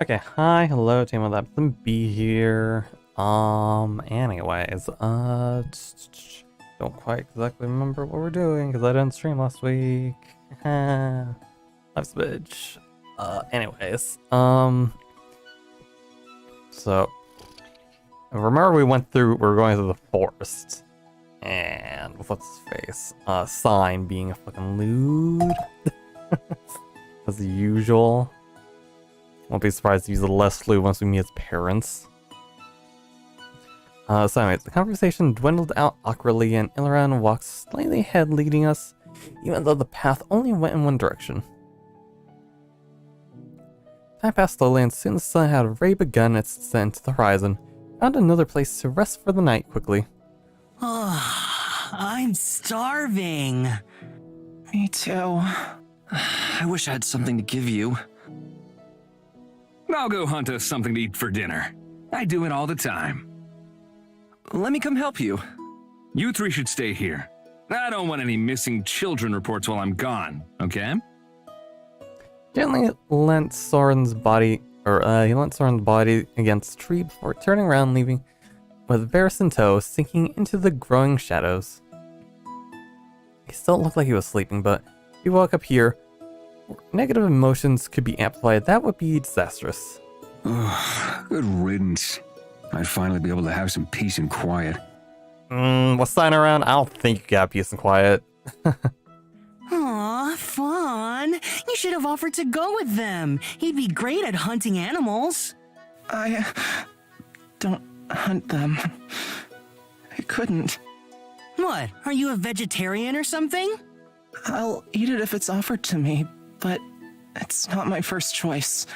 Okay, hi, hello, team of Labs and B here. Anyways, don't quite exactly remember what we're doing because I didn't stream last week. Life's a bitch. Anyways, so remember we were going through the forest, and what's his face? Sign being a fucking lewd, as usual. Won't be surprised to use a less lewd once we meet his parents. So anyways, the conversation dwindled out awkwardly and Ilran walked slightly ahead leading us, even though the path only went in one direction. Time passed slowly and soon the sun had already begun its descent to the horizon. Found another place to rest for the night quickly. I'm starving. Me too. I wish I had something to give you. I'll go hunt us something to eat for dinner. I do it all the time. Let me come help you. You three should stay here. I don't want any missing children reports while I'm gone, okay? Gently leant Soren's body against a tree before turning around, leaving with Varys in tow, sinking into the growing shadows. He still looked like he was sleeping, but if he woke up here, negative emotions could be amplified. That would be disastrous. Good riddance. I'd finally be able to have some peace and quiet. What's sign around? I don't think you got peace and quiet. Aw, Fawn. You should have offered to go with them. He'd be great at hunting animals. I don't hunt them. I couldn't. What, are you a vegetarian or something? I'll eat it if it's offered to me, but it's not my first choice.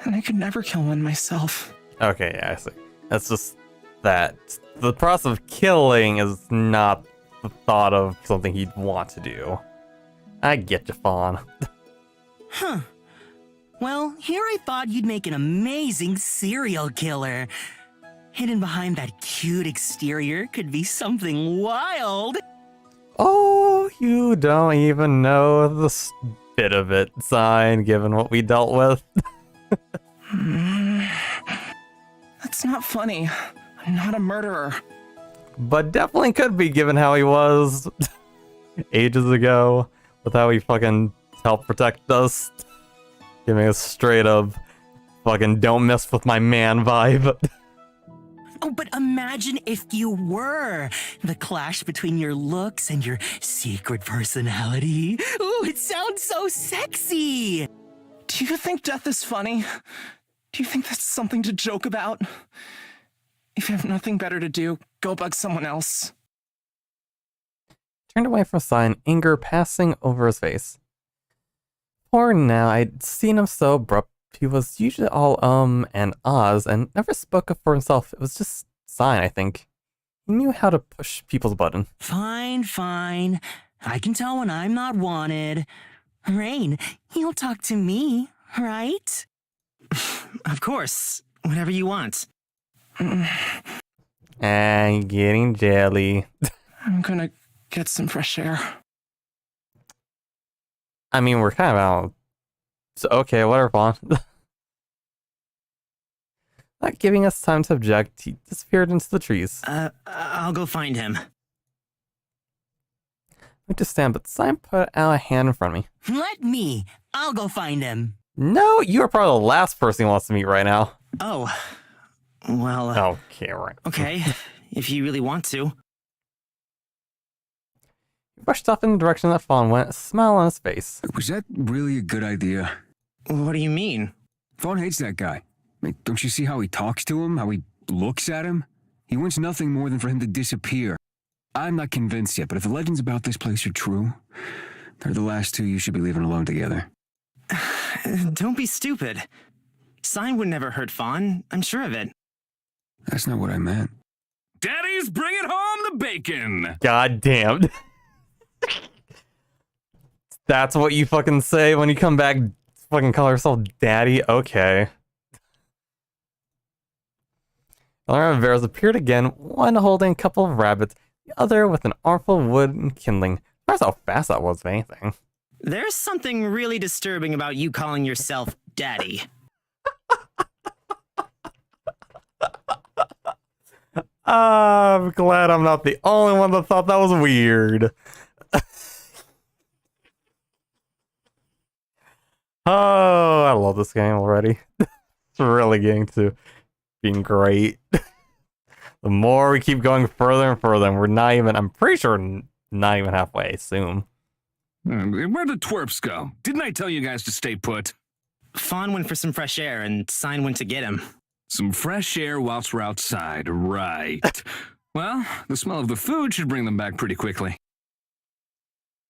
And I could never kill one myself. Okay, yeah, I see. That's just that the process of killing is not the thought of something he'd want to do. I get you, Fawn. Huh. Well, here I thought you'd make an amazing serial killer. Hidden behind that cute exterior could be something wild. Oh, you don't even know the bit of it, Sign, given what we dealt with. That's not funny. I'm not a murderer. But definitely could be, given how he was ages ago, with how he fucking helped protect us. Giving us straight up fucking don't mess with my man vibe. Oh, but imagine if you were. The clash between your looks and your secret personality. Ooh, it sounds so sexy. Do you think death is funny? Do you think that's something to joke about? If you have nothing better to do, go bug someone else. Turned away from Sign, anger passing over his face. Poor now, I'd seen him so abrupt. He was usually all and ahs and never spoke up for himself. It was just Sign, I think. He knew how to push people's button. Fine, fine. I can tell when I'm not wanted. Rain, you'll talk to me, right? Of course. Whatever you want. And getting jelly. I'm gonna get some fresh air. I mean, we're kind of out. So, okay, whatever, Fawn. Not giving us time to object, he disappeared into the trees. I'll go find him. I just stand, but Sign put out a hand in front of me. Let me. I'll go find him. No, you are probably the last person he wants to meet right now. Oh. Well, Okay, right. okay. If you really want to. He rushed off in the direction that Fawn went, a smile on his face. Was that really a good idea? What do you mean? Fawn hates that guy. Don't you see how he talks to him? How he looks at him? He wants nothing more than for him to disappear. I'm not convinced yet, but if the legends about this place are true, they're the last two you should be leaving alone together. Don't be stupid. Sign would never hurt Fawn. I'm sure of it. That's not what I meant. Daddy's bringing home the bacon! God damn. That's what you fucking say when you come back, fucking call yourself daddy? Okay. Alarm Veras appeared again, one holding a couple of rabbits, the other with an armful of wood and kindling. That's how fast that was, if anything. There's something really disturbing about you calling yourself daddy. I'm glad I'm not the only one that thought that was weird. Oh, I love this game already. It's really getting to being great. The more we keep going further and further, and we're not even, I'm pretty sure not even halfway, I assume. Where'd the twerps go? Didn't I tell you guys to stay put? Fawn went for some fresh air, and Sign went to get him. Some fresh air whilst we're outside, right. Well, the smell of the food should bring them back pretty quickly.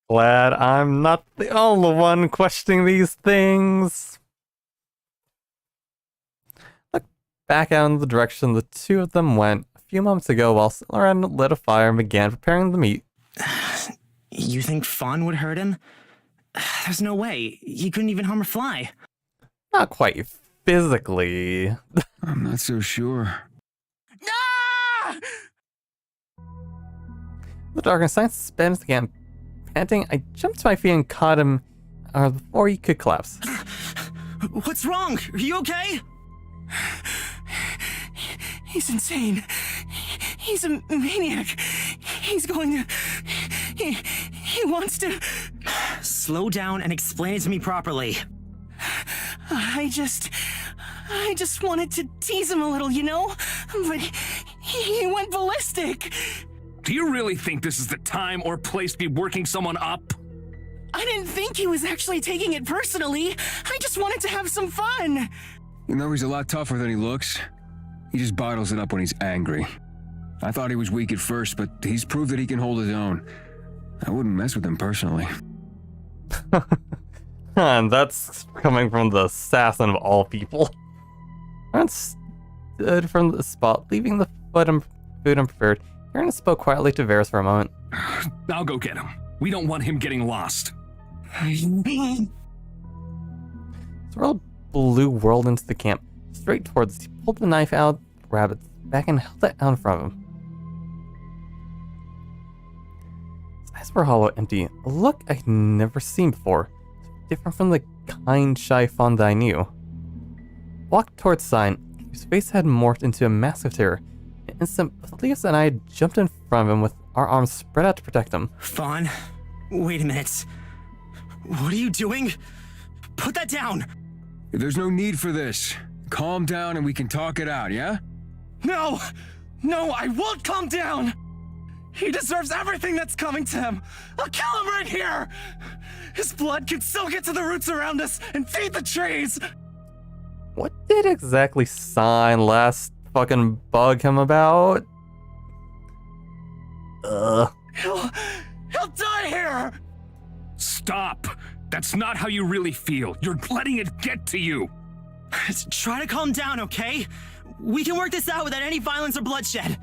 Glad I'm not the only one questioning these things. Look back out in the direction the two of them went a few moments ago while Loren lit a fire and began preparing the meat. You think Fawn would hurt him? There's no way. He couldn't even harm a fly. Not quite physically. I'm not so sure. Ah! The darkness, Sign spins again. Panting, I jumped to my feet and caught him before he could collapse. What's wrong? Are you okay? He's insane. He's a maniac. He's going to... He wants to... Slow down and explain it to me properly. I just wanted to tease him a little, you know? But he went ballistic. Do you really think this is the time or place to be working someone up? I didn't think he was actually taking it personally. I just wanted to have some fun. You know, he's a lot tougher than he looks. He just bottles it up when he's angry. I thought he was weak at first, but he's proved that he can hold his own. I wouldn't mess with him personally. And that's coming from the assassin of all people. Aaron stood from the spot, leaving the food unprepared. Aaron spoke quietly to Varys for a moment. I'll go get him. We don't want him getting lost. Sorrel Blue whirled into the camp, straight towards us. He pulled the knife out of the rabbit's back and held it out in front of him. His eyes were hollow, empty, a look I'd never seen before, different from the kind, shy Fawn that I knew. Walked towards Sign, whose face had morphed into a mask of terror. In an instant, both Leos and I had jumped in front of him with our arms spread out to protect him. Fawn, wait a minute. What are you doing? Put that down! There's no need for this. Calm down and we can talk it out, yeah? No! No, I won't calm down! He deserves everything that's coming to him! I'll kill him right here! His blood can still get to the roots around us and feed the trees! What did exactly Sign last fucking bug him about? He'll die here! Stop! That's not how you really feel. You're letting it get to you. Try to calm down, okay? We can work this out without any violence or bloodshed.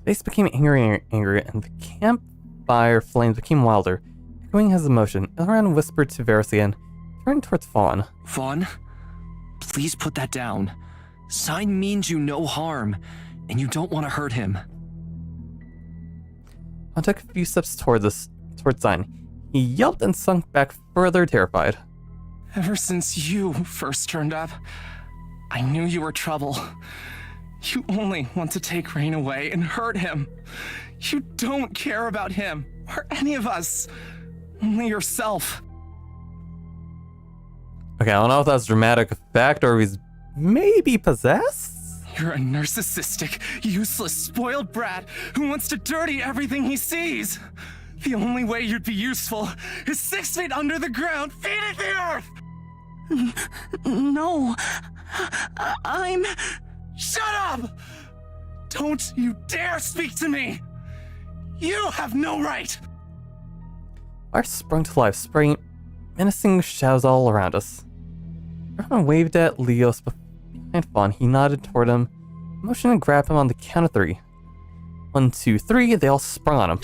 His face became angrier and angrier, and the campfire flames became wilder. Echoing his emotion, Ilran whispered to Varys again, turning towards Fawn. Fawn, please put that down. Sign means you no harm, and you don't want to hurt him. Fawn took a few steps towards Sign. He yelped and sunk back further, terrified. Ever since you first turned up, I knew you were trouble. You only want to take Rain away and hurt him. You don't care about him, or any of us. Only yourself. Okay, I don't know if that's dramatic effect or if he's maybe possessed? You're a narcissistic, useless, spoiled brat who wants to dirty everything he sees. The only way you'd be useful is 6 feet under the ground, feeding the earth! No, I'm... Shut up! Don't you dare speak to me! You have no right! Fire sprung to life, spraying menacing shadows all around us. Rowan waved at Leos behind Fawn. He nodded toward him, motioned and grabbed him on the count of 3. 1, 2, 3, they all sprung on him.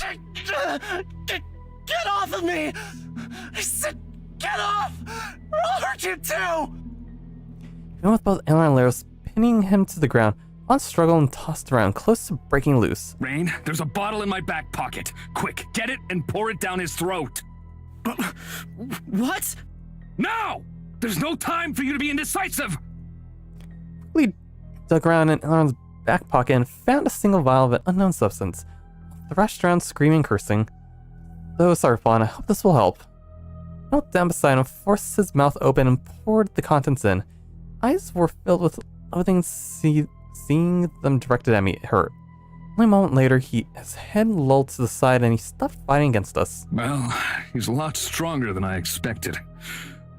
Get off of me! I said get off! Or I'll hurt you too! Even with both Aelin and Laros pinning him to the ground, Fawn struggled and tossed around, close to breaking loose. Rain, there's a bottle in my back pocket. Quick, get it and pour it down his throat. What? Now! There's no time for you to be indecisive! We dug around in Aelin's back pocket and found a single vial of an unknown substance. The rushed around screaming and cursing. "Oh, sorry, Fawn, I hope this will help." I knelt down beside him, forced his mouth open, and poured the contents in. Eyes were filled with loathing, seeing them directed at me. It hurt. Only a moment later, his head lolled to the side and he stopped fighting against us. Well, he's a lot stronger than I expected.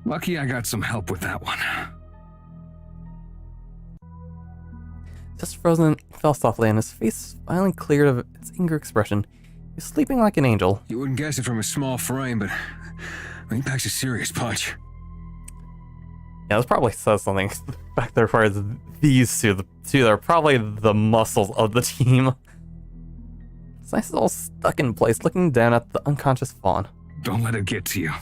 Lucky I got some help with that one. Just frozen, he fell softly, and his face finally cleared of its anger expression. He was sleeping like an angel. You wouldn't guess it from his small frame, but he packs a serious punch. Yeah, this probably says something back there for these two. The two that are probably the muscles of the team. It's nice all stuck in place, looking down at the unconscious Fawn. Don't let it get to you.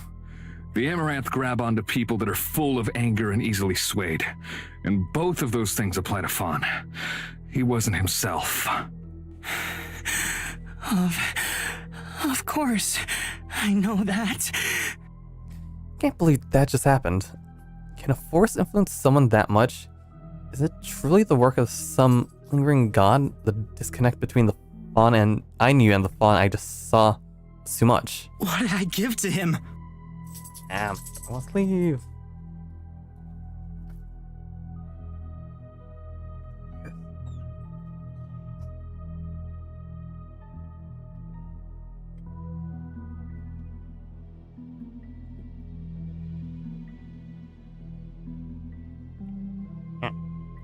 The Amaranth grab onto people that are full of anger and easily swayed. And both of those things apply to Fawn. He wasn't himself. Of course. I know that. Can't believe that just happened. Can a force influence someone that much? Is it truly the work of some lingering god? The disconnect between the Fawn I knew and the Fawn I just saw was too much. What did I give to him? Let's leave.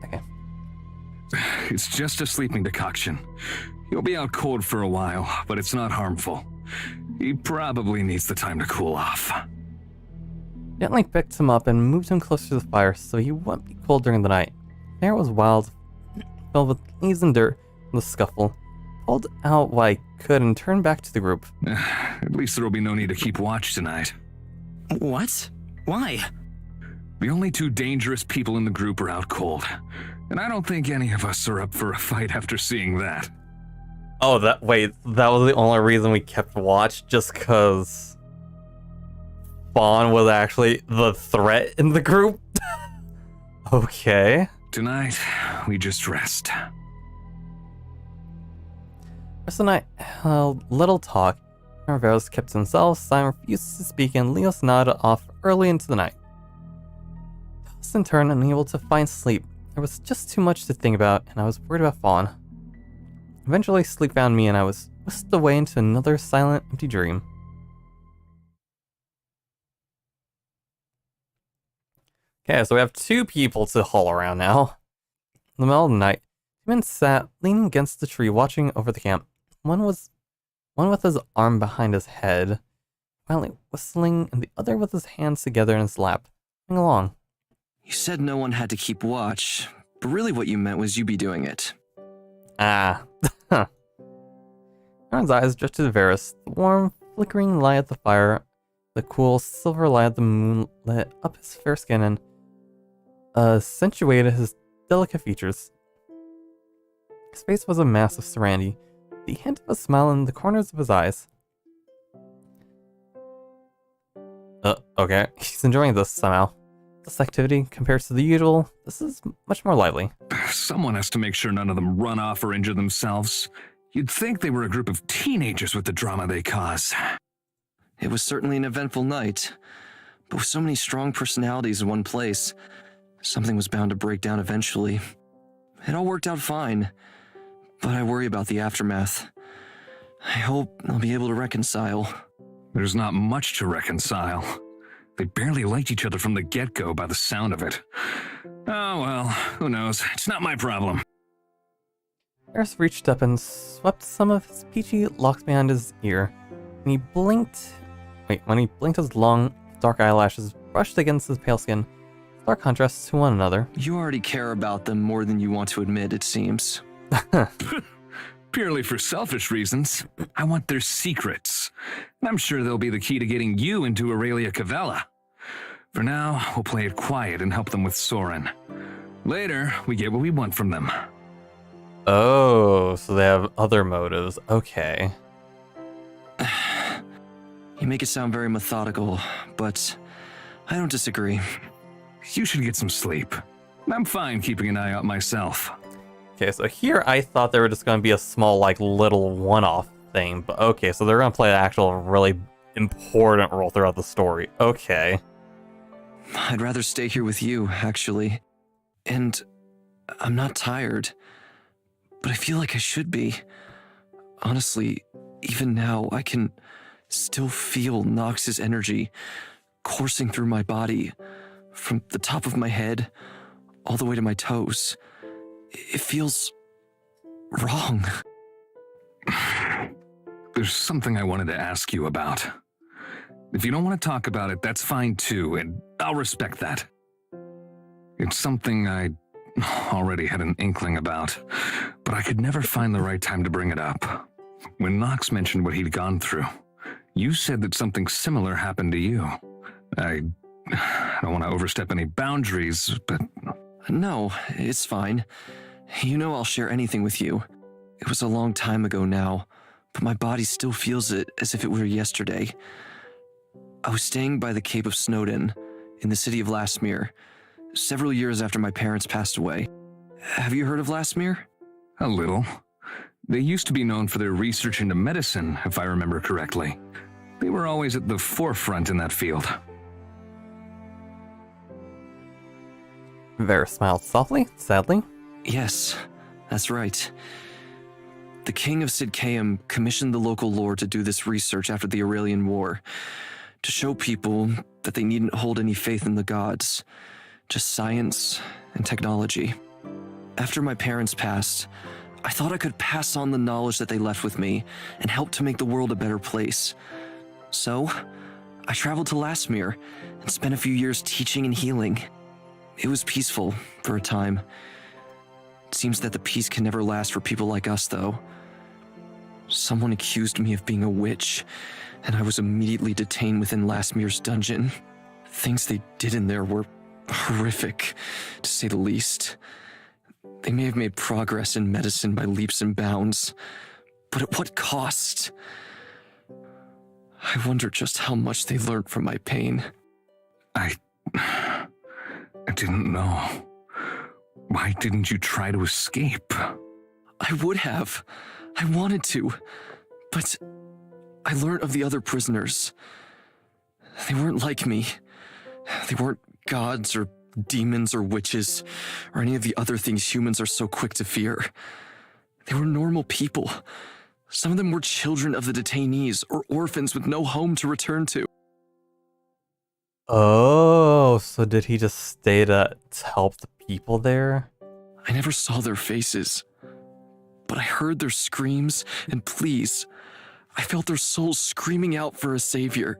Okay. It's just a sleeping decoction. He'll be out cold for a while, but it's not harmful. He probably needs the time to cool off. Gently picked him up and moved him closer to the fire so he wouldn't be cold during the night. The air was wild, filled with leaves and dirt from the scuffle. Pulled out what I could and turned back to the group. At least there will be no need to keep watch tonight. What? Why? The only two dangerous people in the group are out cold. And I don't think any of us are up for a fight after seeing that. Oh, that was the only reason we kept watch, just because Fawn was actually the threat in the group? Okay. Tonight, we just rest. Rest of the night, a little talk. Narvaez kept to himself, Simon refused to speak, and Leos nodded off early into the night. I was in turn unable to find sleep. There was just too much to think about, and I was worried about Fawn. Eventually, sleep found me, and I was whisked away into another silent, empty dream. Okay, so we have two people to haul around now. In the middle of the night, two men sat leaning against the tree watching over the camp. One with his arm behind his head, quietly whistling, and the other with his hands together in his lap, moving along. You said no one had to keep watch, but really what you meant was you be doing it. Aaron's eyes drifted to Varys. The warm, flickering light of the fire, the cool, silver light of the moon lit up his fair skin and accentuated his delicate features. His face was a mass of serenity, the hint of a smile in the corners of his eyes. Okay, he's enjoying this somehow. This activity, compared to the usual, this is much more lively. Someone has to make sure none of them run off or injure themselves. You'd think they were a group of teenagers with the drama they cause. It was certainly an eventful night, but with so many strong personalities in one place, something was bound to break down eventually. It all worked out fine, but I worry about the aftermath. I hope I'll be able to reconcile. There's not much to reconcile. They barely liked each other from the get-go by the sound of it. Oh well, who knows? It's not my problem. Eris reached up and swept some of his peachy locks behind his ear. When he blinked, his long, dark eyelashes brushed against his pale skin, stark contrasts to one another. You already care about them more than you want to admit, it seems. Purely for selfish reasons. I want their secrets. And I'm sure they'll be the key to getting you into Aurelia Cavella. For now, we'll play it quiet and help them with Soren. Later, we get what we want from them. Oh, so they have other motives. Okay. You make it sound very methodical, but I don't disagree. You should get some sleep. I'm fine keeping an eye out myself. Okay, so here I thought they were just going to be a small, like, little one-off thing. But okay, so they're going to play an actual really important role throughout the story. Okay. I'd rather stay here with you, actually. And I'm not tired, but I feel like I should be. Honestly, even now, I can still feel Nox's energy coursing through my body, from the top of my head all the way to my toes. It feels wrong. There's something I wanted to ask you about. If you don't want to talk about it, that's fine too, and I'll respect that. It's something I already had an inkling about, but I could never find the right time to bring it up. When Nox mentioned what he'd gone through, you said that something similar happened to you. I don't want to overstep any boundaries, but... No, it's fine. You know I'll share anything with you. It was a long time ago now, but my body still feels it as if it were yesterday. I was staying by the Cape of Snowdon, in the city of Lasmere, several years after my parents passed away. Have you heard of Lasmere? A little. They used to be known for their research into medicine, if I remember correctly. They were always at the forefront in that field. Vera smiled softly, sadly. Yes, that's right. The king of Sid-Cam commissioned the local lord to do this research after the Aurelian War, to show people that they needn't hold any faith in the gods, just science and technology. After my parents passed, I thought I could pass on the knowledge that they left with me and help to make the world a better place. So, I traveled to Lasmere and spent a few years teaching and healing. It was peaceful for a time. It seems that the peace can never last for people like us, though. Someone accused me of being a witch, and I was immediately detained within Lasmere's dungeon. Things they did in there were horrific, to say the least. They may have made progress in medicine by leaps and bounds, but at what cost? I wonder just how much they learned from my pain. I didn't know. Why didn't you try to escape? I would have. I wanted to. But I learned of the other prisoners. They weren't like me. They weren't gods or demons or witches or any of the other things humans are so quick to fear. They were normal people. Some of them were children of the detainees or orphans with no home to return to. Oh, so did he just stay to help the people there? I never saw their faces, but I heard their screams and pleas. I felt their souls screaming out for a savior.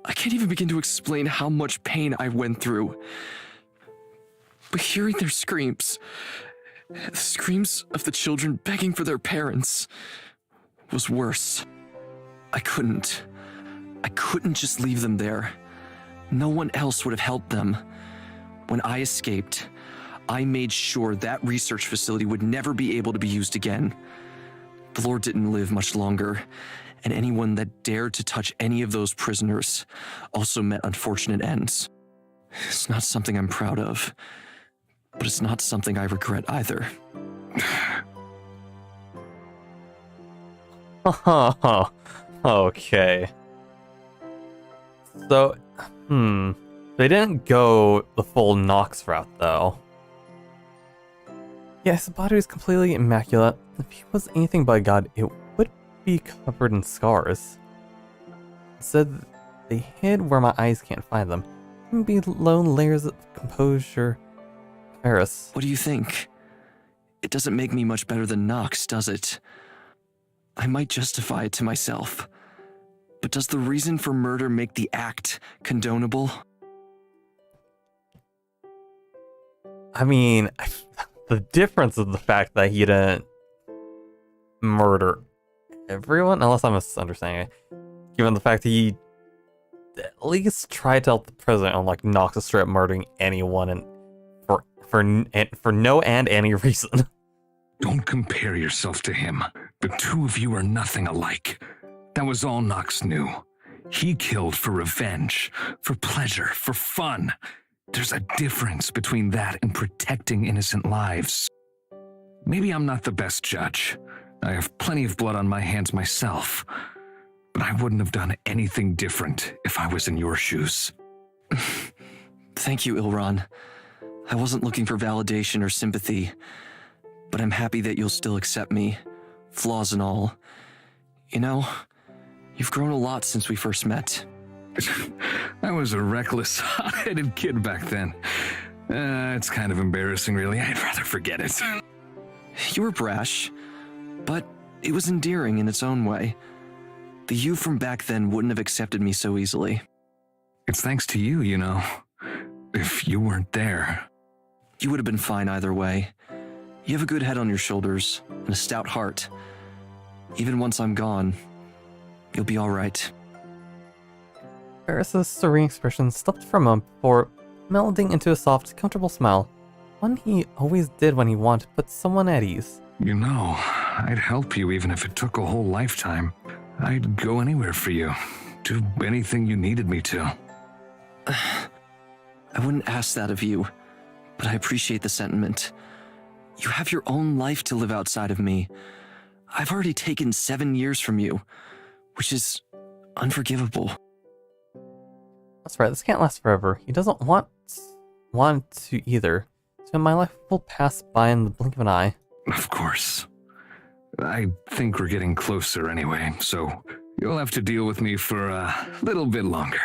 I can't even begin to explain how much pain I went through. But hearing their screams, the screams of the children begging for their parents, was worse. I couldn't just leave them there. No one else would have helped them. When I escaped, I made sure that research facility would never be able to be used again. The Lord didn't live much longer, and anyone that dared to touch any of those prisoners also met unfortunate ends. It's not something I'm proud of, but it's not something I regret either. Okay. So, they didn't go the full Nox route, though. Yeah, his body was completely immaculate. If he was anything but a god, it would be covered in scars. Instead, they hid where my eyes can't find them. Even below layers of composure. Ferris. What do you think? It doesn't make me much better than Nox, does it? I might justify it to myself. But does the reason for murder make the act condonable? I mean, the difference is the fact that he didn't murder everyone, unless I'm misunderstanding it. Given the fact that he at least tried to help the president, unlike Nox straight up murdering anyone, and for no and any reason. Don't compare yourself to him. The two of you are nothing alike. That was all Nox knew. He killed for revenge, for pleasure, for fun. There's a difference between that and protecting innocent lives. Maybe I'm not the best judge. I have plenty of blood on my hands myself. But I wouldn't have done anything different if I was in your shoes. Thank you, Ilron. I wasn't looking for validation or sympathy, but I'm happy that you'll still accept me, flaws and all. You know, you've grown a lot since we first met. I was a reckless, hot-headed kid back then. It's kind of embarrassing, really. I'd rather forget it. You were brash, but it was endearing in its own way. The you from back then wouldn't have accepted me so easily. It's thanks to you, you know. If you weren't there... You would have been fine either way. You have a good head on your shoulders and a stout heart. Even once I'm gone, you'll be all right. Ferris's serene expression stopped for a moment before melding into a soft, comfortable smile. One he always did when he wanted to put someone at ease. You know, I'd help you even if it took a whole lifetime. I'd go anywhere for you. Do anything you needed me to. I wouldn't ask that of you, but I appreciate the sentiment. You have your own life to live outside of me. I've already taken 7 years from you, which is unforgivable. That's right, this can't last forever. He doesn't want to either. So my life will pass by in the blink of an eye. Of course. I think we're getting closer anyway, so you'll have to deal with me for a little bit longer.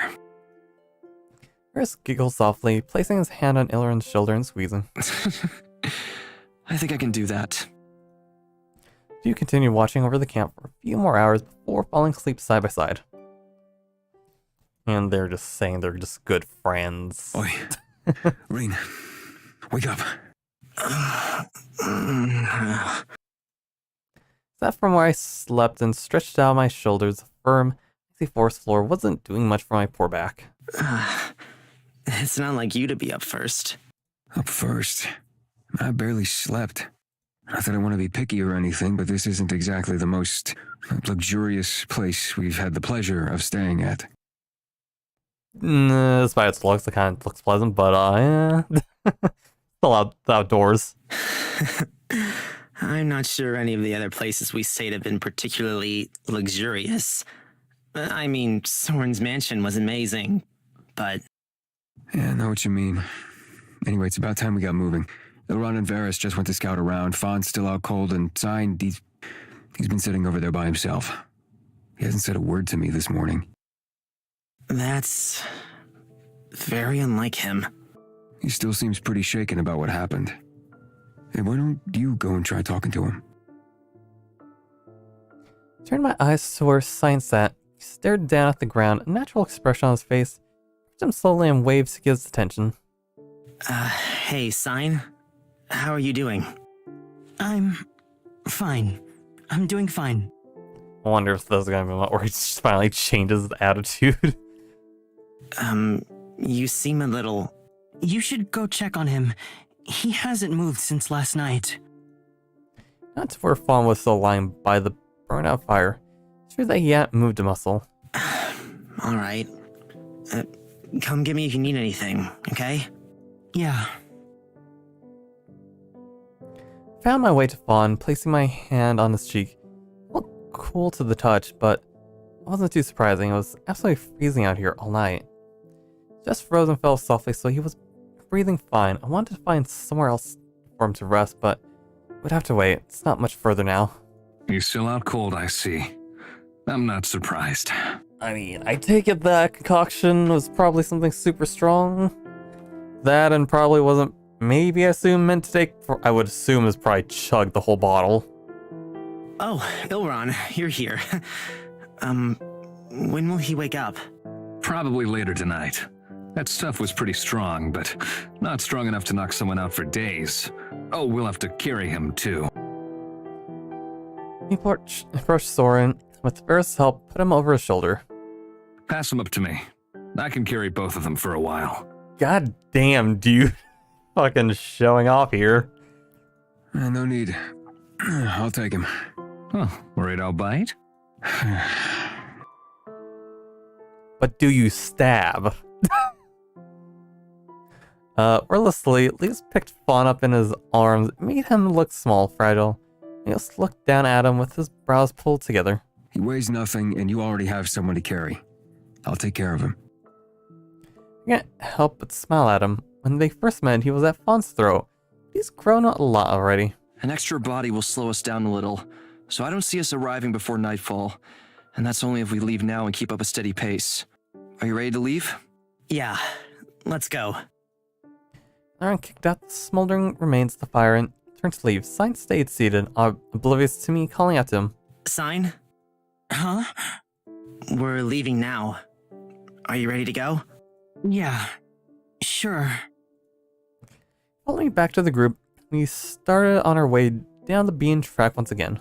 Ferris giggles softly, placing his hand on Ilron's shoulder and squeezing. I think I can do that. You continue watching over the camp for a few more hours before falling asleep side by side. And they're just saying they're just good friends. Oi. Rain. Wake up. Sat from where I slept and stretched out my shoulders. The firm, icy forest floor wasn't doing much for my poor back. It's not like you to be up first. Up first? I barely slept. Not that I want to be picky or anything, but this isn't exactly the most luxurious place we've had the pleasure of staying at. Despite its looks, it kind of looks pleasant, but yeah. Still outdoors. I'm not sure any of the other places we stayed have been particularly luxurious. I mean, Soren's mansion was amazing, but... Yeah, I know what you mean. Anyway, it's about time we got moving. Ilron and Varys just went to scout around. Fawn's still out cold, and Sign, he's been sitting over there by himself. He hasn't said a word to me this morning. That's... very unlike him. He still seems pretty shaken about what happened. Hey, why don't you go and try talking to him? Turned my eyes to where Sign sat. He stared down at the ground, a natural expression on his face. Picked him slowly and waved to get his attention. Hey, Sign. How are you doing? I'm fine. I'm doing fine. I wonder if this is gonna be one where he just finally changes his attitude. You seem a little... You should go check on him. He hasn't moved since last night. Not to where Fawn was still lying by the burnout fire. Sure that he hadn't moved a muscle. Alright. Come get me if you need anything, okay? Yeah. Found my way to Fawn, placing my hand on his cheek. It felt cool to the touch, but it wasn't too surprising. It was absolutely freezing out here all night. Just froze and fell softly, so he was breathing fine. I wanted to find somewhere else for him to rest, but we'd have to wait. It's not much further now. He's still out cold, I see. I'm not surprised. I mean, I take it that concoction was probably something super strong. That and probably wasn't, maybe I assume, meant to take, I would assume is probably chugged the whole bottle. Oh, Ilron, you're here. When will he wake up? Probably later tonight. That stuff was pretty strong, but not strong enough to knock someone out for days. Oh, we'll have to carry him, too. He approached Soren. With Ferris' help, put him over his shoulder. Pass him up to me. I can carry both of them for a while. God damn, dude. Fucking showing off here. No need. I'll take him. Huh, worried I'll bite? But do you stab? Wordlessly, Leos picked Fawn up in his arms, made him look small, fragile. Leos looked down at him with his brows pulled together. He weighs nothing, and you already have someone to carry. I'll take care of him. I can't help but smile at him. When they first met, he was at Fawn's throat. He's grown a lot already. An extra body will slow us down a little, so I don't see us arriving before nightfall. And that's only if we leave now and keep up a steady pace. Are you ready to leave? Yeah, let's go. Aaron kicked out the smoldering remains of the fire and turned to leave. Sign stayed seated, oblivious to me calling out to him. Sign? Huh? We're leaving now. Are you ready to go? Yeah, sure. Following back to the group, we started on our way down the bean track once again.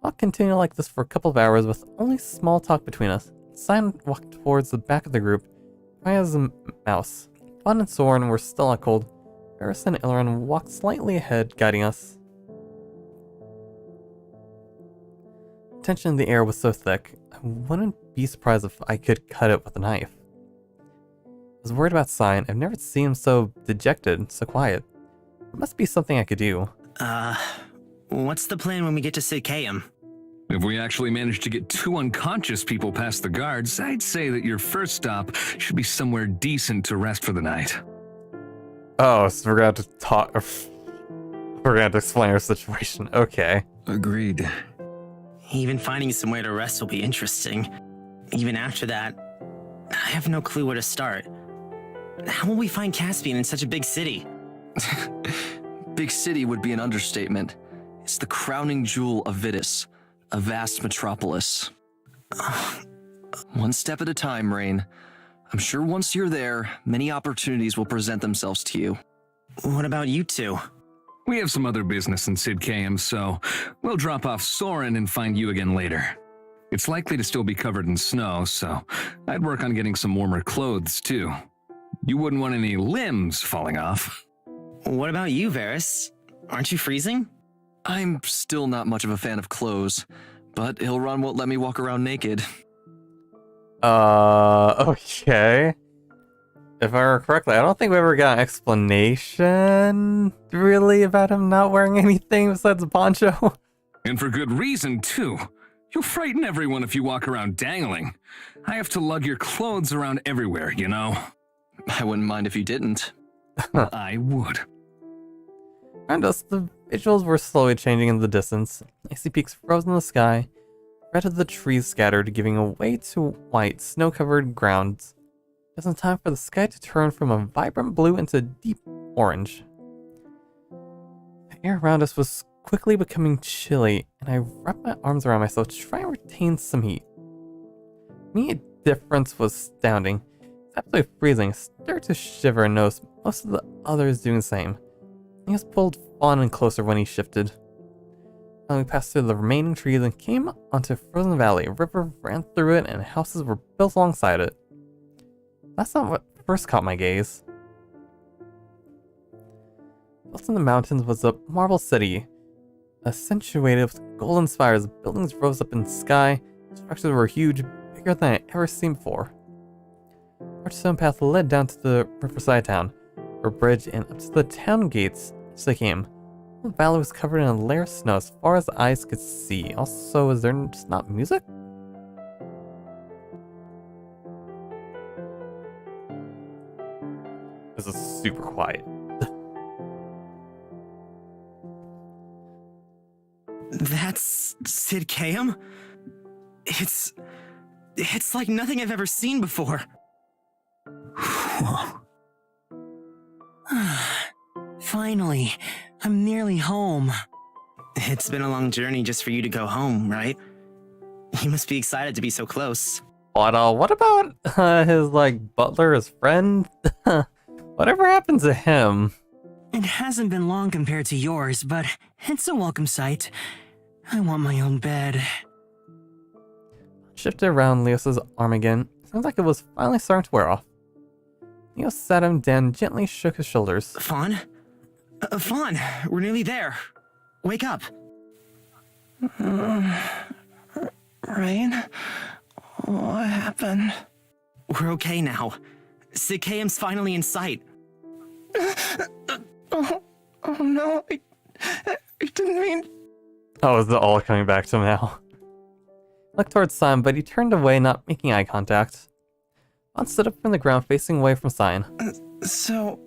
I'll continue like this for a couple of hours with only small talk between us. Sign walked towards the back of the group, quiet as a mouse. Fawn and Soren were still not cold. Varys and Illirin walked slightly ahead, guiding us. The tension in the air was so thick, I wouldn't be surprised if I could cut it with a knife. I was worried about Sign. I've never seen him so dejected, so quiet. There must be something I could do. What's the plan when we get to Sid-Cam? If we actually manage to get 2 unconscious people past the guards, I'd say that your first stop should be somewhere decent to rest for the night. Oh, so we're going to talk. We're going to explain our situation. Okay. Agreed. Even finding somewhere to rest will be interesting. Even after that, I have no clue where to start. How will we find Caspian in such a big city? Big city would be an understatement. It's the crowning jewel of Vitus, a vast metropolis. One step at a time, Rain. I'm sure once you're there, many opportunities will present themselves to you. What about you two? We have some other business in Sid-Cam, so we'll drop off Soren and find you again later. It's likely to still be covered in snow, so I'd work on getting some warmer clothes, too. You wouldn't want any limbs falling off. What about you, Varys? Aren't you freezing? I'm still not much of a fan of clothes, but Ilron won't let me walk around naked. Okay. If I remember correctly, I don't think we ever got an explanation, really, about him not wearing anything besides a poncho. And for good reason, too. You'll frighten everyone if you walk around dangling. I have to lug your clothes around everywhere, you know? I wouldn't mind if you didn't. I would. Around us, the visuals were slowly changing in the distance. Icy peaks froze in the sky. Red of the trees scattered, giving way to white, snow-covered grounds. Just in time for the sky to turn from a vibrant blue into deep orange. The air around us was quickly becoming chilly, and I wrapped my arms around myself to try and retain some heat. The immediate difference was astounding. It's absolutely freezing. I started to shiver and noticed most of the others doing the same. He was pulled Fawn in closer when he shifted. We passed through the remaining trees and came onto a frozen valley. A river ran through it and houses were built alongside it. That's not what first caught my gaze. Built in the mountains was a marble city, accentuated with golden spires. Buildings rose up in the sky. Structures were huge, bigger than I'd ever seen before. A large stone path led down to the riverside town, or bridge, and up to the town gates as they came. The valley was covered in a layer of snow as far as the eyes could see. Also, is there just not music? This is super quiet. That's Sid-Cam? It's like nothing I've ever seen before. Finally, I'm nearly home. It's been a long journey just for you to go home, right? You must be excited to be so close. What about his, butler, his friend? Whatever happened to him? It hasn't been long compared to yours, but it's a welcome sight. I want my own bed. Shifted around Leos's arm again. Sounds like it was finally starting to wear off. Leo sat him down and gently shook his shoulders. Fawn? Fawn, we're nearly there. Wake up. Rain? What happened? We're okay now. Sid-Cam's finally in sight. Oh no, I didn't mean... Oh, is it all coming back to him now? Looked towards Sign, but he turned away, not making eye contact. Fawn stood up from the ground, facing away from Sign. So,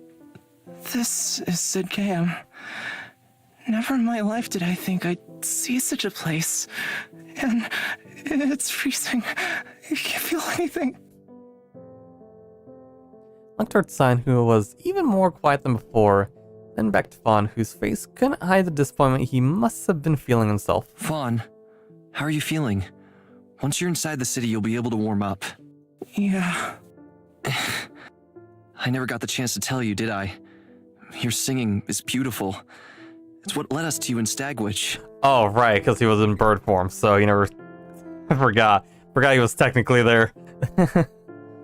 this is Sid-Cam. Never in my life did I think I'd see such a place. And it's freezing. I can't feel anything. Looked towards Sign, who was even more quiet than before, then back to Fawn, whose face couldn't hide the disappointment he must have been feeling himself. Fawn, how are you feeling? Once you're inside the city, you'll be able to warm up. Yeah. I never got the chance to tell you, did I? Your singing is beautiful. It's what led us to you in Stagwitch. Oh, right, because he was in bird form, so you never... I forgot he was technically there.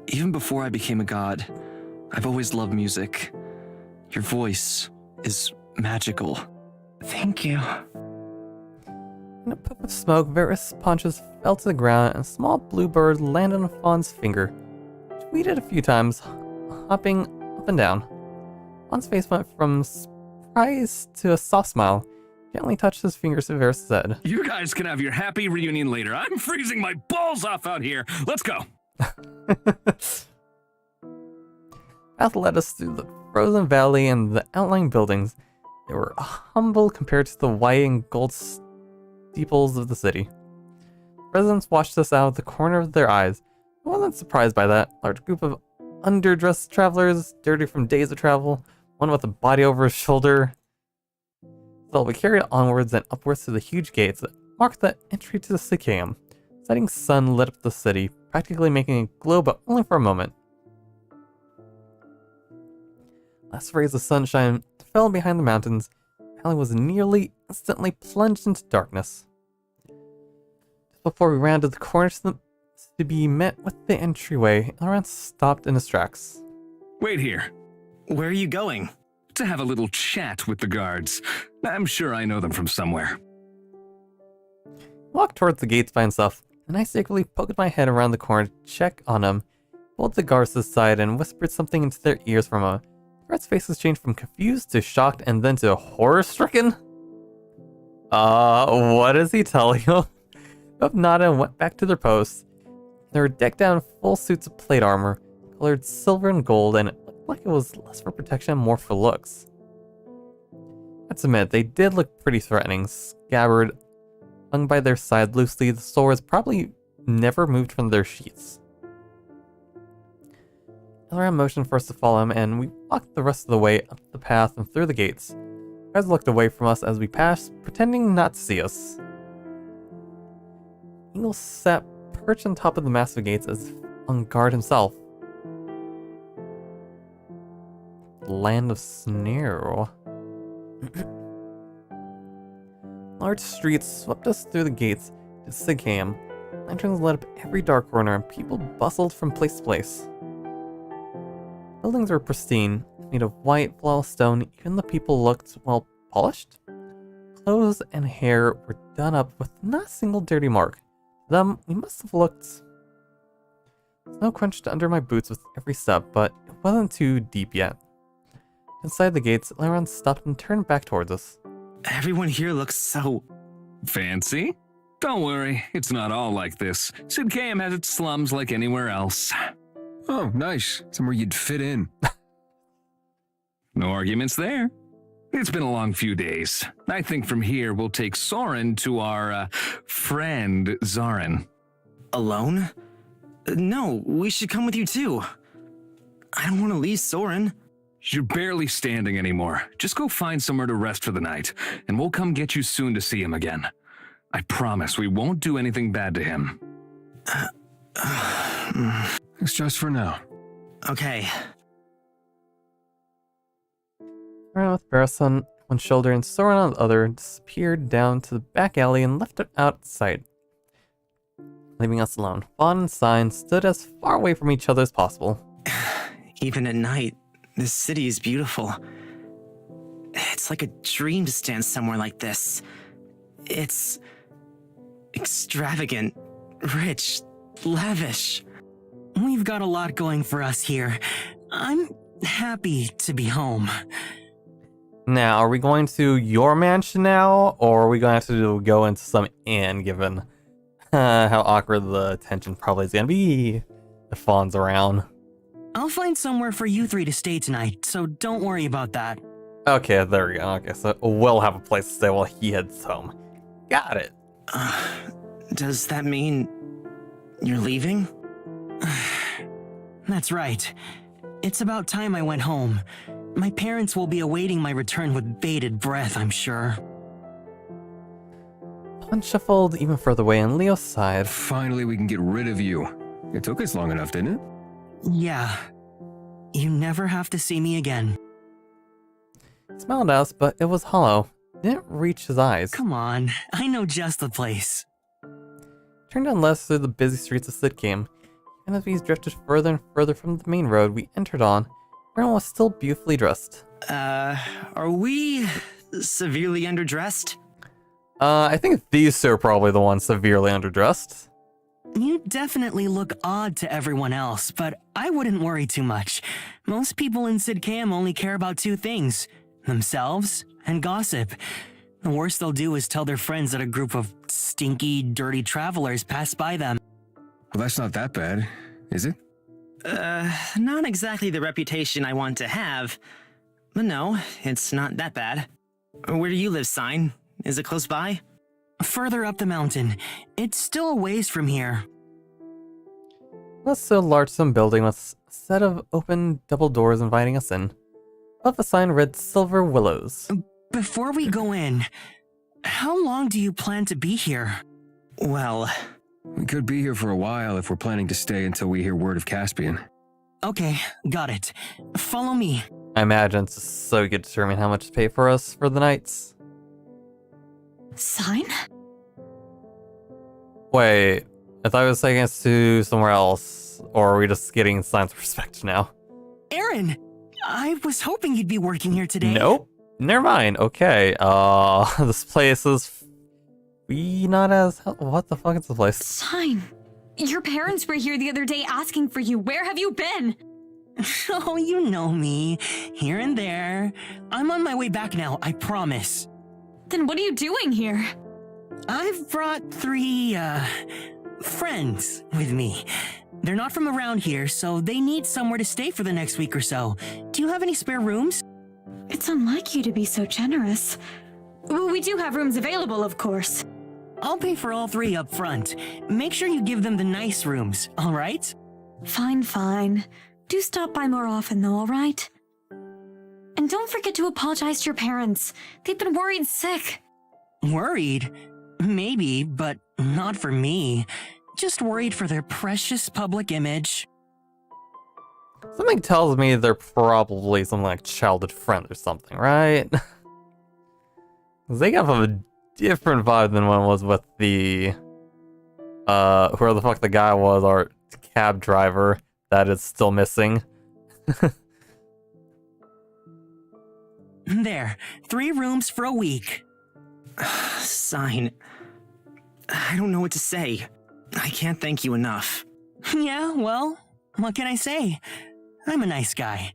Even before I became a god, I've always loved music. Your voice is magical. Thank you. In a puff of smoke, various punches fell to the ground, and a small blue bird landed on Fawn's finger. Tweeted a few times, hopping up and down. Fawn's face went from surprise to a soft smile. Gently touched his fingers to Varys' head. You guys can have your happy reunion later. I'm freezing my balls off out here. Let's go. Path led us through the frozen valley and the outlying buildings. They were humble compared to the white and gold steeples of the city. Residents watched us out of the corner of their eyes. I wasn't surprised by that. Large group of underdressed travelers, dirty from days of travel, one with a body over his shoulder. So we carried onwards and upwards to the huge gates that marked the entry to the Sid-Cam. Setting sun lit up the city, practically making it glow, but only for a moment. Last rays of sunshine fell behind the mountains. The valley was nearly instantly plunged into darkness. Just before we rounded the corner to be met with the entryway, Elrond stopped in his tracks. Wait here. Where are you going? To have a little chat with the guards. I'm sure I know them from somewhere. He walked towards the gates by himself, and I secretly poked my head around the corner to check on him, pulled the guards to the side, and whispered something into their ears from a... The guards' faces changed from confused to shocked and then to horror-stricken. What does he tell you? Both nodded and went back to their posts. They were decked out in full suits of plate armor, colored silver and gold, and it looked like it was less for protection, more for looks. Let's admit, they did look pretty threatening. Scabbard hung by their side loosely, the swords probably never moved from their sheaths. Elrond motioned for us to follow him, and we walked the rest of the way up the path and through the gates. The guys looked away from us as we passed, pretending not to see us. Eagle sat perched on top of the massive gates as if on guard himself. Land of Snow. Large streets swept us through the gates to Sid-Cam. Lanterns lit up every dark corner, and people bustled from place to place. Buildings were pristine, made of white, flawless stone. Even the people looked, well, polished. Clothes and hair were done up with not a single dirty mark. To them, we must have looked... Snow crunched under my boots with every step, but it wasn't too deep yet. Inside the gates, Elrond stopped and turned back towards us. Everyone here looks so... Fancy? Don't worry, it's not all like this. Sid-Cam has its slums like anywhere else. Oh, nice. Somewhere you'd fit in. No arguments there. It's been a long few days. I think from here we'll take Soren to our, friend Zarin. Alone? No, we should come with you too. I don't want to leave Soren. You're barely standing anymore. Just go find somewhere to rest for the night, and we'll come get you soon to see him again. I promise we won't do anything bad to him. It's just for now. Okay. Elrond with Barris on one shoulder and Soren on the other disappeared down to the back alley and left it out of sight, leaving us alone. Fawn and Sign stood as far away from each other as possible. Even at night, this city is beautiful. It's like a dream to stand somewhere like this. It's extravagant, rich, lavish. We've got a lot going for us here. I'm happy to be home. Now, are we going to your mansion now, or are we going to have to go into some inn, given how awkward the tension probably is going to be if Fawn's around? I'll find somewhere for you three to stay tonight, so don't worry about that. Okay, there we go. Okay, so we'll have a place to stay while he heads home. Got it. Does that mean you're leaving? That's right. It's about time I went home. My parents will be awaiting my return with bated breath, I'm sure. Fawn shuffled even further away on Leo's side. Finally, we can get rid of you. It took us long enough, didn't it? Yeah. You never have to see me again. He smiled at us, but it was hollow. It didn't reach his eyes. Come on, I know just the place. Turned down left through the busy streets of Sid-Cam. And as we drifted further and further from the main road we entered on, everyone was still beautifully dressed. Are we severely underdressed? I think these two are probably the ones severely underdressed. You definitely look odd to everyone else, but I wouldn't worry too much. Most people in Sid-Cam only care about two things: themselves and gossip. The worst they'll do is tell their friends that a group of stinky, dirty travelers passed by them. Well, that's not that bad, is it? Not exactly the reputation I want to have. But no, it's not that bad. Where do you live, Sign? Is it close by? Further up the mountain. It's still a ways from here. Let's so large some building with a set of open double doors inviting us in. Above the sign read Silver Willows. Before we go in, how long do you plan to be here? Well, We could be here for a while if we're planning to stay until we hear word of Caspian. okay, got it. Follow me. I imagine it's just so you could determine how much to pay for us for the nights. Sign? Wait, I thought it was taking us to somewhere else, or are we just getting signs of respect now? Aaron, I was hoping you'd be working here today. Nope. Never mind. Okay. This place is not as what the fuck is this place? Sign. Your parents were here the other day asking for you. Where have you been? Oh, you know me. Here and there. I'm on my way back now, I promise. Then what are you doing here? I've brought 3, friends with me. They're not from around here, so they need somewhere to stay for the next week or so. Do you have any spare rooms? It's unlike you to be so generous. Well, we do have rooms available, of course. I'll pay for all 3 up front. Make sure you give them the nice rooms, all right? Fine, fine. Do stop by more often, though, all right? And don't forget to apologize to your parents. They've been worried sick. Worried? Maybe, but not for me. Just worried for their precious public image. Something tells me they're probably something like childhood friend or something, right? 'Cause they got a different vibe than one was with the whoever the fuck the guy was, our cab driver that is still missing. There, 3 rooms for a week. Sign. I don't know what to say. I can't thank you enough. Yeah, well, what can I say? I'm a nice guy.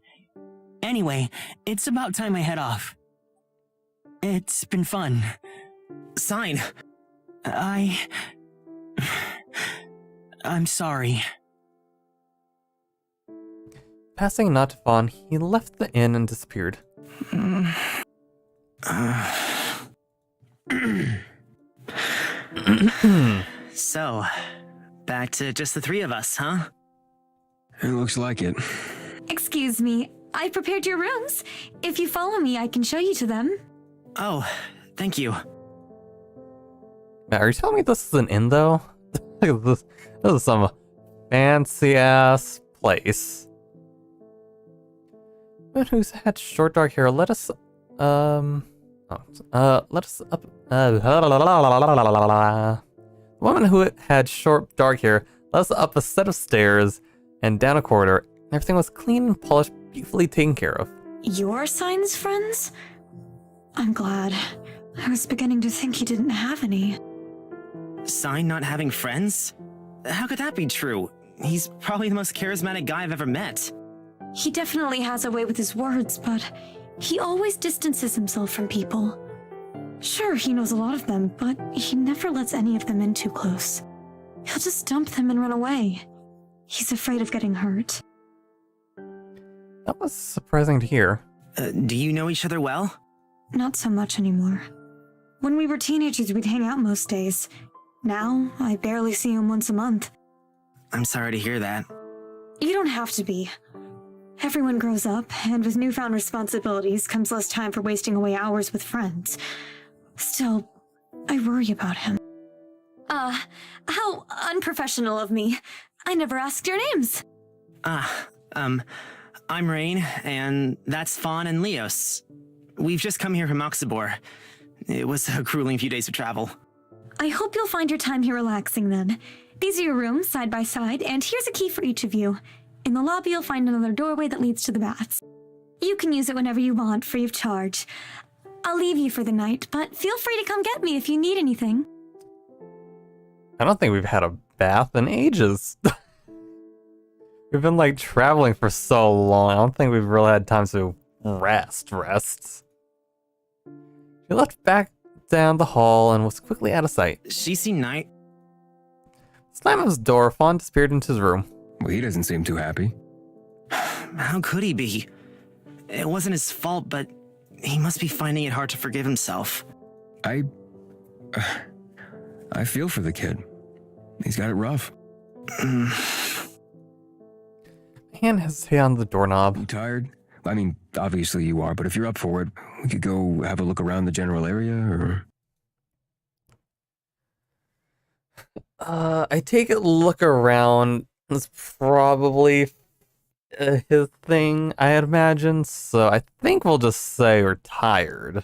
Anyway, it's about time I head off. It's been fun. Sign. I'm sorry. Passing a nod to Fawn, he left the inn and disappeared. So, back to just the 3 of us, huh? It looks like it. Excuse me, I prepared your rooms. If you follow me, I can show you to them. Oh, thank you. Matt, are you telling me this is an inn, though? this is some fancy-ass place. Woman who's had short dark hair, let us up. Woman who had short dark hair led us up a set of stairs and down a corridor. Everything was clean and polished, beautifully taken care of. Your Sign's friends? I'm glad. I was beginning to think he didn't have any. Sign not having friends? How could that be true? He's probably the most charismatic guy I've ever met. He definitely has a way with his words, but he always distances himself from people. Sure, he knows a lot of them, but he never lets any of them in too close. He'll just dump them and run away. He's afraid of getting hurt. That was surprising to hear. Do you know each other well? Not so much anymore. When we were teenagers, we'd hang out most days. Now, I barely see him once a month. I'm sorry to hear that. You don't have to be. Everyone grows up, and with newfound responsibilities comes less time for wasting away hours with friends. Still, I worry about him. How unprofessional of me. I never asked your names. I'm Rain, and that's Fawn and Leos. We've just come here from Oxabor. It was a grueling few days of travel. I hope you'll find your time here relaxing then. These are your rooms, side by side, and here's a key for each of you. In the lobby, you'll find another doorway that leads to the baths. You can use it whenever you want, free of charge. I'll leave you for the night, but feel free to come get me if you need anything. I don't think we've had a bath in ages. We've been like traveling for so long. I don't think we've really had time to rest. She left back down the hall and was quickly out of sight. She seen Night? Slamming his door, Fawn disappeared into his room. Well, he doesn't seem too happy. How could he be? It wasn't his fault, but he must be finding it hard to forgive himself. I feel for the kid. He's got it rough. Hand hesitated on the doorknob. You tired? I mean, obviously you are, but if you're up for it, we could go have a look around the general area, or... I take it look around is probably his thing, I'd imagine, so I think we'll just say we're tired. In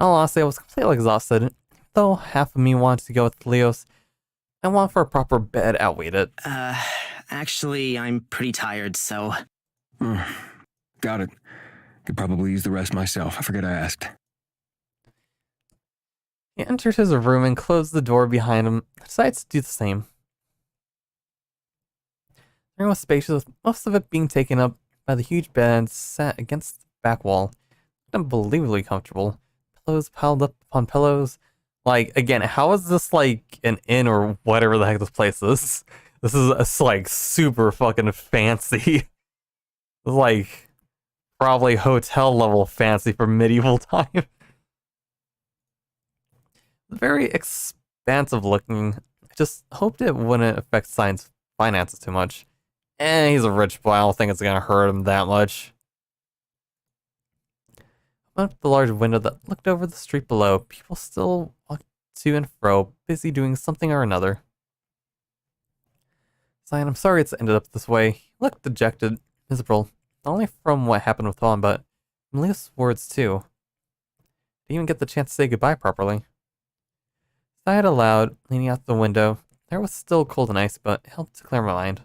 all honesty, I was completely exhausted. Though half of me wanted to go with Leos, I want for a proper bed outweighed it. Actually, I'm pretty tired, so... Got it. Could probably use the rest myself. I forget I asked. He entered his room and closed the door behind him, decides to do the same. The room was spacious, with most of it being taken up by the huge bed sat against the back wall. Unbelievably comfortable. Pillows piled up upon pillows. Like, again, how is this like an inn or whatever the heck this place is? This is like super fucking fancy. It's like probably hotel level fancy for medieval time. Very expansive looking. I just hoped it wouldn't affect Sign's finances too much. He's a rich boy. I don't think it's gonna hurt him that much. Opened up the large window that looked over the street below. People still walked to and fro, busy doing something or another. Sign, I'm sorry it's ended up this way. He looked dejected, miserable, not only from what happened with Fawn, but from Leo's words too. Didn't even get the chance to say goodbye properly. Sighed aloud, leaning out the window. The air was still cold and icy, but it helped to clear my mind.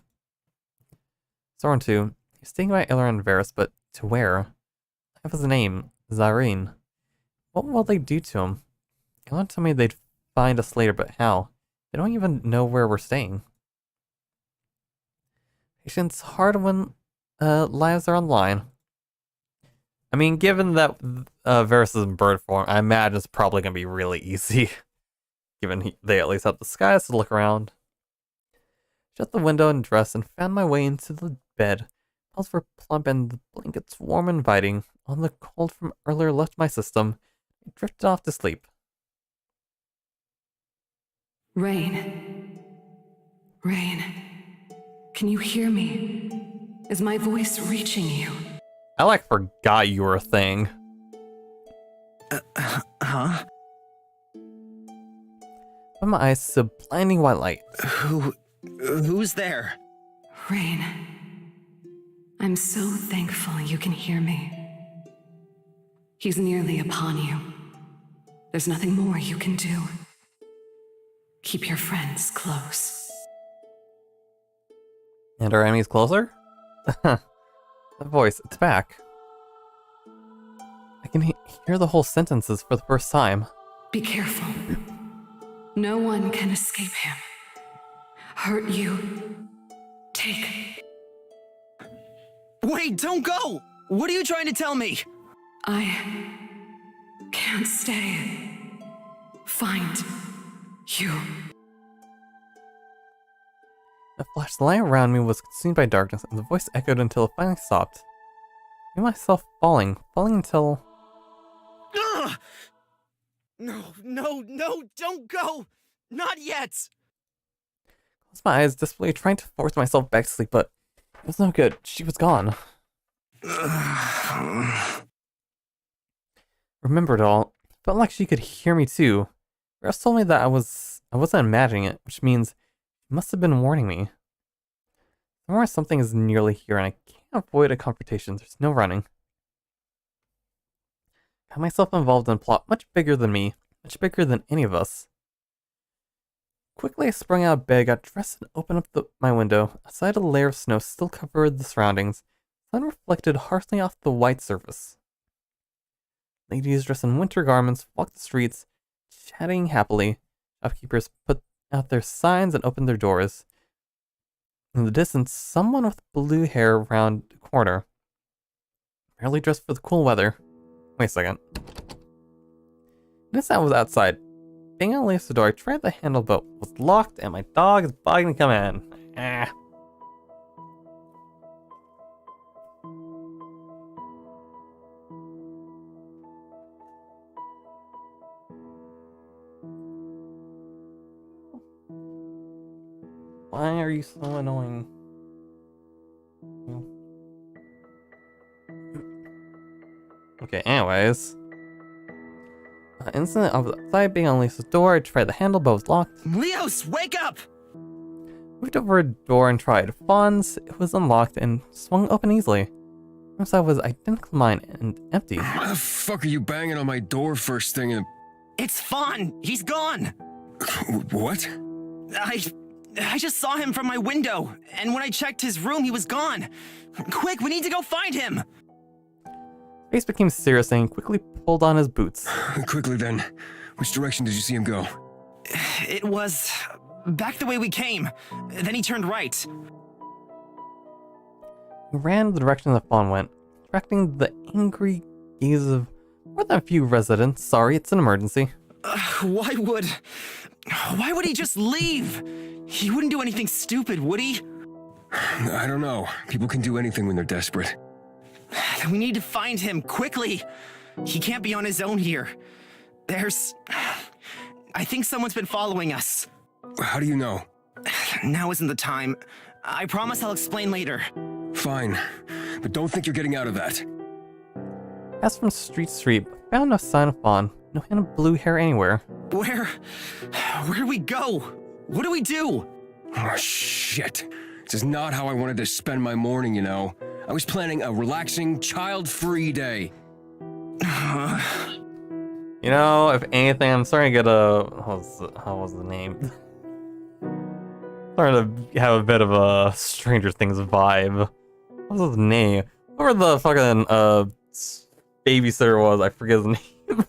Soren too. He was staying by Tailor and Varys, but to where? I have his name, Zareen. What will they do to him? They want to tell me they'd find us later, but how? They don't even know where we're staying. Patience hard when lives are on the line. I mean, given that Varys is in bird form, I imagine it's probably going to be really easy. Given they at least have the skies to look around. Shut the window and dressed and found my way into the bed. Pillows were plump and the blankets warm and inviting. All the cold from earlier left my system. I drifted off to sleep. Rain. Rain. Can you hear me? Is my voice reaching you? I like forgot you were a thing. Huh? Opened my eyes to blinding white light. Who's there? Rain. I'm so thankful you can hear me. He's nearly upon you. There's nothing more you can do. Keep your friends close. And our enemies closer? The voice, it's back. I can hear the whole sentences for the first time. Be careful. No one can escape him. hurt you. Take. Wait, don't go! What are you trying to tell me? I can't stay. Find you. A flash, the light around me was consumed by darkness, and the voice echoed until it finally stopped. I feel myself falling until... Ugh! No, don't go! Not yet! Closed my eyes, desperately trying to force myself back to sleep, but it was no good. She was gone. Remembered it all. Felt like she could hear me too. Rest told me that I wasn't imagining it, which means she must have been warning me. Somewhere something is nearly here, and I can't avoid a confrontation. There's no running. Got myself involved in a plot much bigger than me, much bigger than any of us. Quickly I sprung out of bed, got dressed, and opened up my window. Outside, a layer of snow still covered the surroundings. The sun reflected harshly off the white surface. Ladies dressed in winter garments walked the streets, chatting happily. Shopkeepers put out their signs and opened their doors. In the distance, someone with blue hair round the corner. Barely dressed for the cool weather. Wait a second. This I was outside. Banging on the door, I tried the handle, but was locked, and my dog is bugging to come in. Ah. Why are you so annoying? Okay, anyways. Instantly, I was outside, being on Lisa's door. I tried the handle, but it was locked. Leos, wake up! Moved over a door and tried Fawn's. It was unlocked and swung open easily. Inside was identical to mine and empty. Why the fuck are you banging on my door first thing in It's Fawn! He's gone! What? I just saw him from my window, and when I checked his room, he was gone. Quick, we need to go find him! Face became serious and he quickly pulled on his boots. Quickly then. Which direction did you see him go? It was back the way we came. Then he turned right. He ran the direction that Fawn went, attracting the angry gaze of more than a few residents. Sorry, it's an emergency. Why would he just leave? He wouldn't do anything stupid, would he? I don't know. People can do anything when they're desperate. Then we need to find him, quickly. He can't be on his own here. I think someone's been following us. How do you know? Now isn't the time. I promise I'll explain later. Fine. But don't think you're getting out of that. Passed from street to street, but found no sign of Fawn. No hint of blue hair anywhere. Where do we go? What do we do? Oh, shit. This is not how I wanted to spend my morning, you know. I was planning a relaxing, child-free day. You know, if anything, I'm starting to get how was the name? Starting to have a bit of a Stranger Things vibe. What was his name? Whoever the fucking babysitter was, I forget his name.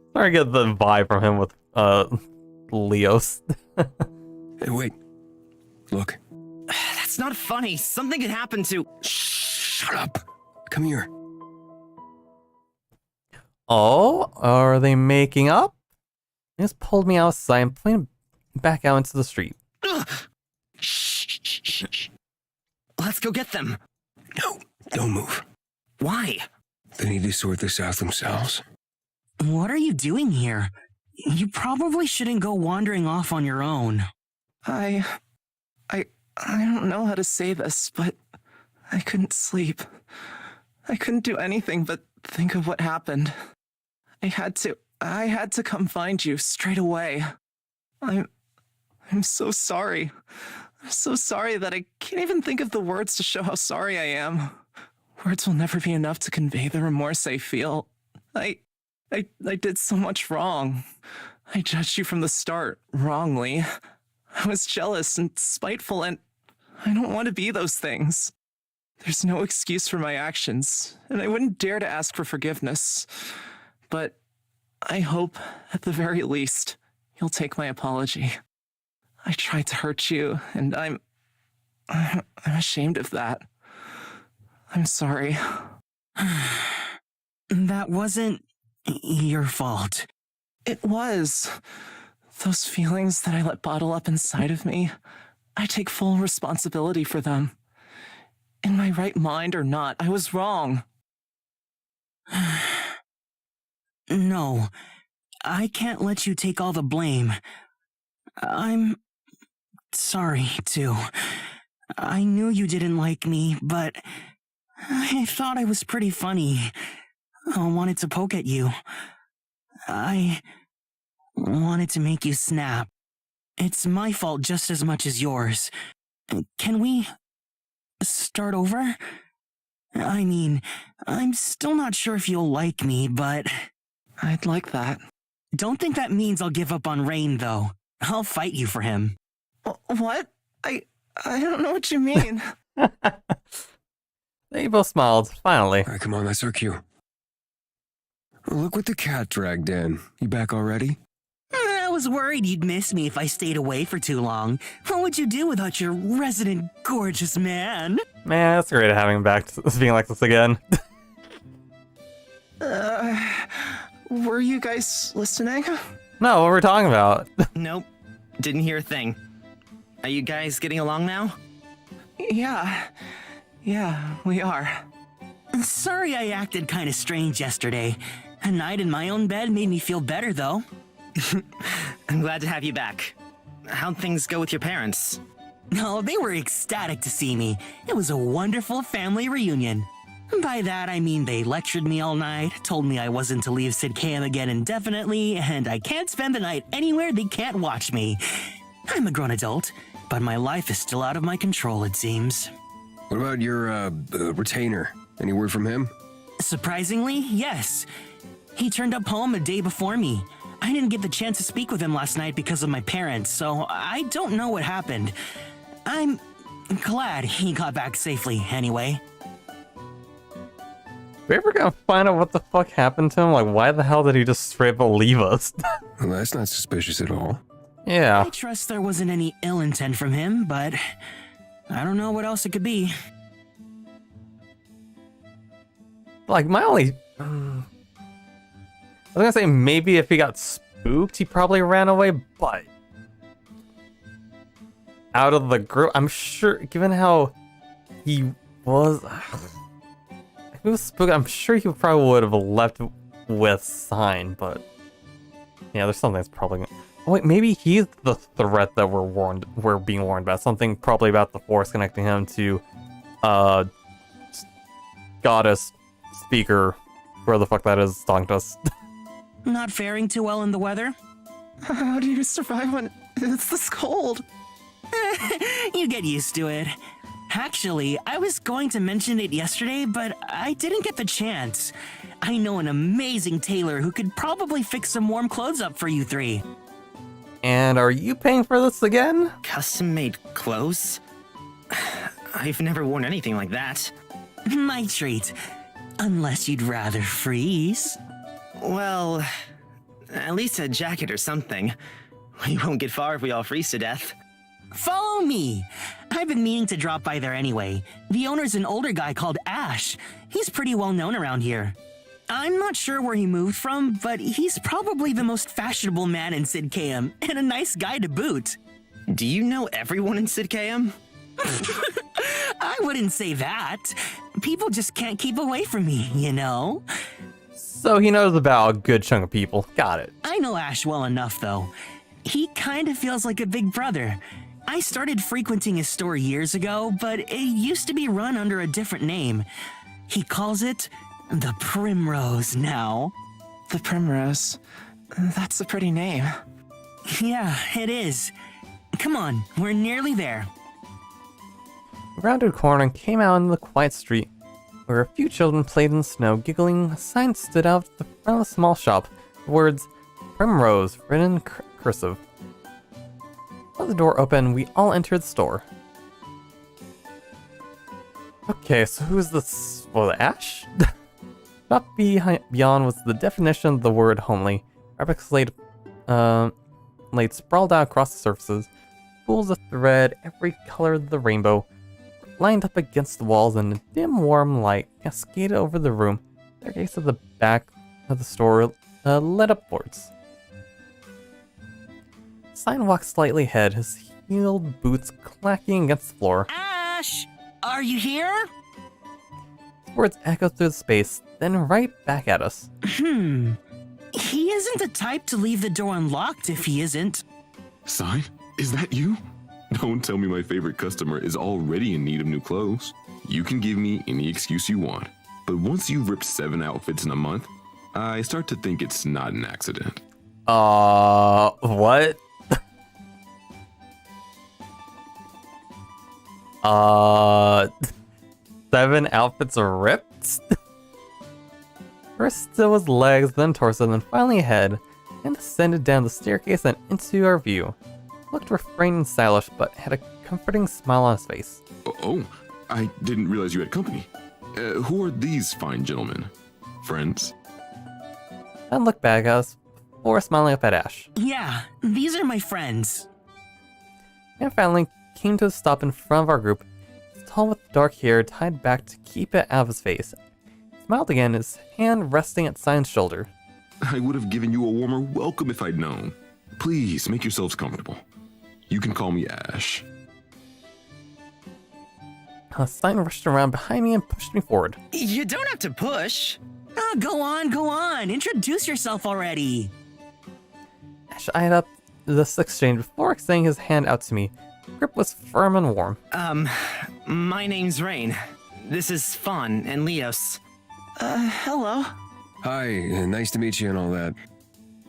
Starting to get the vibe from him with Leos. Hey, wait. Look. That's not funny. Something could happen to... Shut up. Come here. Oh, are they making up? They just pulled me outside and pointed back out into the street. Shh. Let's go get them. No, don't move. Why? They need to sort this out themselves. What are you doing here? You probably shouldn't go wandering off on your own. I don't know how to say this, but I couldn't sleep. I couldn't do anything but think of what happened. I had to come find you straight away. I'm so sorry. I'm so sorry that I can't even think of the words to show how sorry I am. Words will never be enough to convey the remorse I feel. I did so much wrong. I judged you from the start, wrongly. I was jealous and spiteful, and I don't want to be those things. There's no excuse for my actions, and I wouldn't dare to ask for forgiveness. But I hope, at the very least, you'll take my apology. I tried to hurt you, and I'm ashamed of that. I'm sorry. That wasn't your fault. It was. Those feelings that I let bottle up inside of me, I take full responsibility for them. In my right mind or not, I was wrong. No, I can't let you take all the blame. I'm sorry, too. I knew you didn't like me, but I thought I was pretty funny. I wanted to poke at you. I wanted to make you snap. It's my fault just as much as yours. Can we start over? I mean, I'm still not sure if you'll like me, but I'd like that. don't think that means I'll give up on Rain, though. I'll fight you for him. What? I don't know what you mean. They both smiled, finally. All right, come on, that's our cue. Look what the cat dragged in. You back already? I was worried you'd miss me if I stayed away for too long. What would you do without your resident gorgeous man? Man, it's great having him back to being like this again. Were you guys listening? No, what were we talking about? Nope. Didn't hear a thing. Are you guys getting along now? Yeah, we are. Sorry I acted kind of strange yesterday. A night in my own bed made me feel better, though. I'm glad to have you back. How'd things go with your parents? Oh, they were ecstatic to see me. It was a wonderful family reunion. By that, I mean they lectured me all night, told me I wasn't to leave Sid-Cam again indefinitely, and I can't spend the night anywhere they can't watch me. I'm a grown adult, but my life is still out of my control, it seems. What about your, retainer? Any word from him? Surprisingly, yes. He turned up home a day before me. I didn't get the chance to speak with him last night because of my parents, so I don't know what happened. I'm glad he got back safely, anyway. We ever gonna find out what the fuck happened to him? Like, why the hell did he just straight up leave us? Well, that's not suspicious at all. Yeah. I trust there wasn't any ill intent from him, but I don't know what else it could be. Like, my only... I was gonna say maybe if he got spooked, he probably ran away, but... out of the group, I'm sure, given how he was... if he was spooked, I'm sure he probably would have left with Sign, but... yeah, there's something that's probably... oh, wait, maybe he's the threat that we're being warned about. Something probably about the Force connecting him to, goddess, speaker, where the fuck that is, talking to us. Not faring too well in the weather? How do you survive when it's this cold? You get used to it. Actually, I was going to mention it yesterday, but I didn't get the chance. I know an amazing tailor who could probably fix some warm clothes up for you three. And are you paying for this again? Custom-made clothes? I've never worn anything like that. My treat. Unless you'd rather freeze. Well, at least a jacket or something. We won't get far if we all freeze to death. Follow me. I've been meaning to drop by there anyway. The owner's an older guy called Ash. He's pretty well known around here. I'm not sure where he moved from, but he's probably the most fashionable man in Sid-Cam, and a nice guy to boot. Do you know everyone in Sid-Cam? I wouldn't say that. People just can't keep away from me, you know? So he knows about a good chunk of people. Got it. I know Ash well enough, though. He kind of feels like a big brother. I started frequenting his store years ago, but it used to be run under a different name. He calls it the Primrose now. The Primrose. That's a pretty name. Yeah, it is. Come on, we're nearly there. We rounded a corner and came out on the quiet street, where a few children played in the snow, giggling. A sign stood out at the front of a small shop. The words Primrose written in cursive. As the door opened, we all entered the store. Okay, so who's this? Well, Ash? Not beyond was the definition of the word homely. Fabrics laid sprawled out across the surfaces. spools of thread, every color of the rainbow, lined up against the walls, and a dim, warm light cascaded over the room. The staircase at the back of the store led upwards. Sign walked slightly ahead, his heeled boots clacking against the floor. Ash! Are you here? His words echoed through the space, then right back at us. He isn't the type to leave the door unlocked if he isn't. Sign? Is that you? Don't tell me my favorite customer is already in need of new clothes. You can give me any excuse you want, but once you've ripped 7 outfits in a month, I start to think it's not an accident. What? 7 outfits are ripped? First it was legs, then torso, then finally a head, and descended down the staircase and into our view. Looked refrained and stylish, but had a comforting smile on his face. Oh, I didn't realize you had company. Who are these fine gentlemen? Friends? Then looked back at us before smiling up at Ash. Yeah, these are my friends. And finally came to a stop in front of our group. He's tall with dark hair tied back to keep it out of his face. He smiled again, his hand resting at Sign's shoulder. I would have given you a warmer welcome if I'd known. Please make yourselves comfortable. You can call me Ash. Sign rushed around behind me and pushed me forward. You don't have to push. Oh, go on. Introduce yourself already. Ash eyed up this exchange before extending his hand out to me. The grip was firm and warm. My name's Rain. This is Fawn and Leos. Hello. Hi, nice to meet you and all that.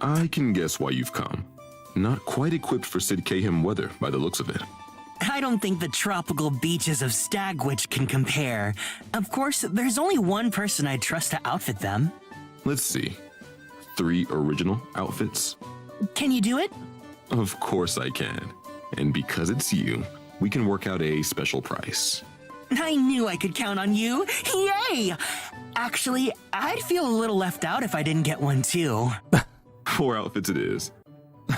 I can guess why you've come. Not quite equipped for Sid-Cam weather by the looks of it. I don't think the tropical beaches of Stagwitch can compare. Of course, there's only one person I'd trust to outfit them. Let's see. 3 original outfits? Can you do it? Of course I can. And because it's you, we can work out a special price. I knew I could count on you. Yay! Actually, I'd feel a little left out if I didn't get one too. 4 outfits it is.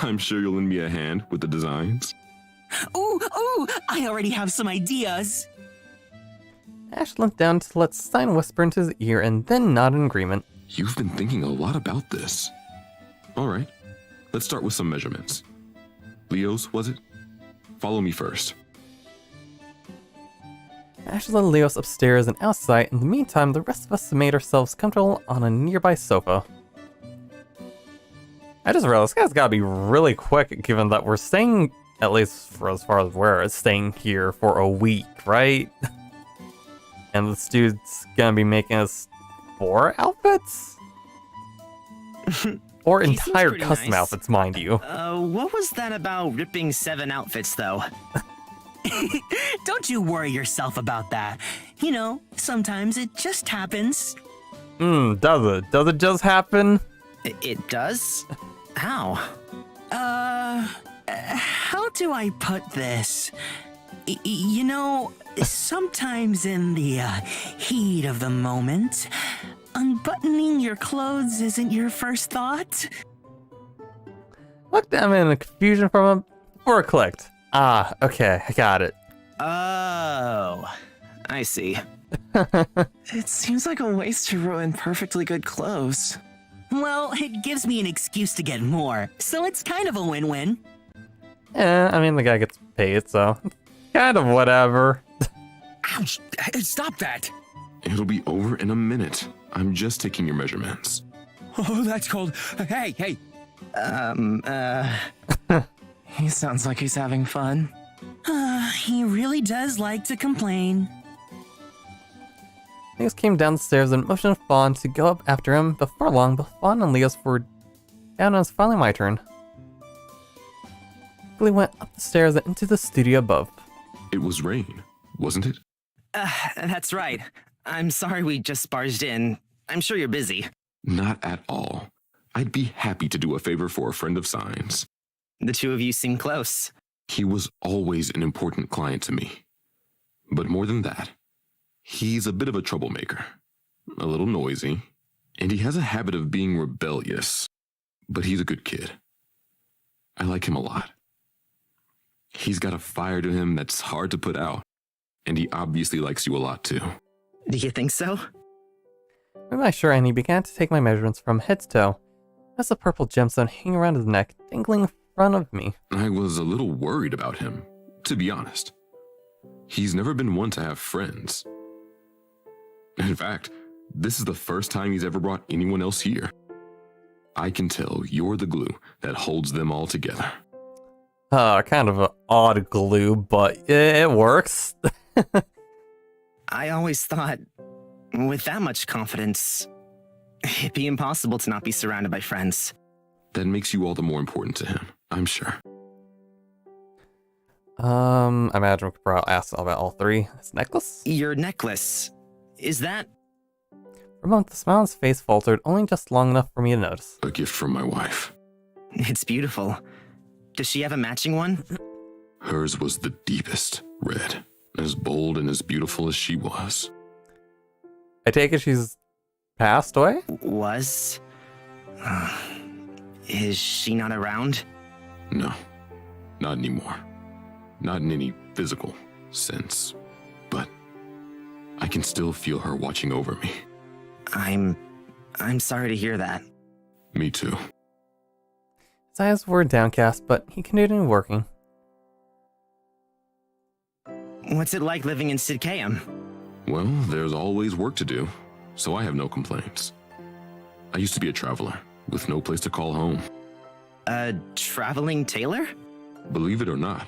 I'm sure you'll lend me a hand with the designs. Ooh, I already have some ideas. Ash leant down to let Stein whisper into his ear and then nod in agreement. You've been thinking a lot about this. All right, let's start with some measurements. Leo's, was it? Follow me first. Ash led Leos upstairs and outside. In the meantime, the rest of us made ourselves comfortable on a nearby sofa. I just realized this guy's gotta be really quick given that we're staying, at least for as far as we're staying here for a week, right? And this dude's gonna be making us 4 outfits? Or He seems entire pretty custom nice. outfits, mind you. What was that about ripping 7 outfits, though? Don't you worry yourself about that. You know, sometimes it just happens. Does it? Does it just happen? It does? How? How do I put this? You know, sometimes in the heat of the moment, unbuttoning your clothes isn't your first thought. Looked at him in confusion from him before it clicked. Ah, okay, I got it. Oh, I see. It seems like a waste to ruin perfectly good clothes. Well, it gives me an excuse to get more, so it's kind of a win-win. I mean, the guy gets paid, so kind of whatever. Ouch! Stop that! It'll be over in a minute. I'm just taking your measurements. Oh, that's cold. Hey! He sounds like he's having fun. He really does like to complain. Leos came down the stairs and motioned Fawn to go up after him. Before long, both Fawn and Leos were down, and it was finally my turn. We went up the stairs and into the studio above. It was Rain, wasn't it? That's right. I'm sorry we just barged in. I'm sure you're busy. Not at all. I'd be happy to do a favor for a friend of Sign's. The 2 of you seem close. He was always an important client to me. But more than that, he's a bit of a troublemaker. A little noisy, and he has a habit of being rebellious. But he's a good kid. I like him a lot. He's got a fire to him that's hard to put out. And he obviously likes you a lot too. Do you think so? With my shirt, and he began to take my measurements from head to toe. There's a purple gemstone hanging around his neck, dangling in front of me. I was a little worried about him, to be honest. He's never been one to have friends. In fact, this is the first time he's ever brought anyone else here. I can tell you're the glue that holds them all together. Kind of an odd glue, but it works. I always thought, with that much confidence, it'd be impossible to not be surrounded by friends. That makes you all the more important to him, I'm sure. I imagine we could probably ask about all three. His necklace? Your necklace, is that... For a moment, the smile on his face faltered, only just long enough for me to notice. A gift from my wife. It's beautiful. Does she have a matching one? Hers was the deepest red, as bold and as beautiful as she was. I take it she's passed away? Was? Is she not around? No, not anymore. Not in any physical sense. But I can still feel her watching over me. I'm sorry to hear that. Me too. His eyes were downcast, but he continued working. What's it like living in Sid-Cam? Well, there's always work to do, so I have no complaints. I used to be a traveler, with no place to call home. A traveling tailor? Believe it or not,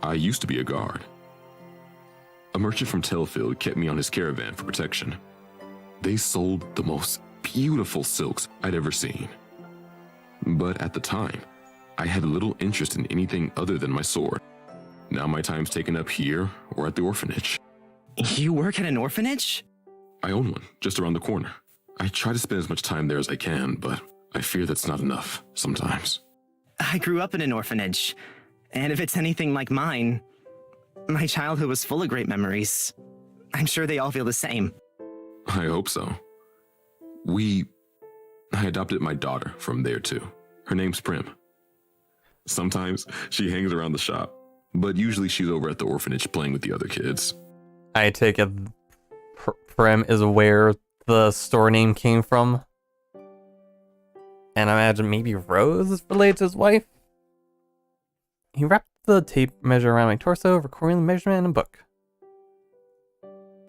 I used to be a guard. A merchant from Tailfield kept me on his caravan for protection. They sold the most beautiful silks I'd ever seen. But at the time, I had little interest in anything other than my sword. Now my time's taken up here or at the orphanage. You work at an orphanage? I own one, just around the corner. I try to spend as much time there as I can, but I fear that's not enough sometimes. I grew up in an orphanage, and if it's anything like mine, my childhood was full of great memories. I'm sure they all feel the same. I hope so. I adopted my daughter from there too. Her name's Prim. Sometimes she hangs around the shop, but usually she's over at the orphanage playing with the other kids. I take it Prim is where the store name came from. And I imagine maybe Rose is related to his wife. He wrapped the tape measure around my torso, recording the measurement in a book.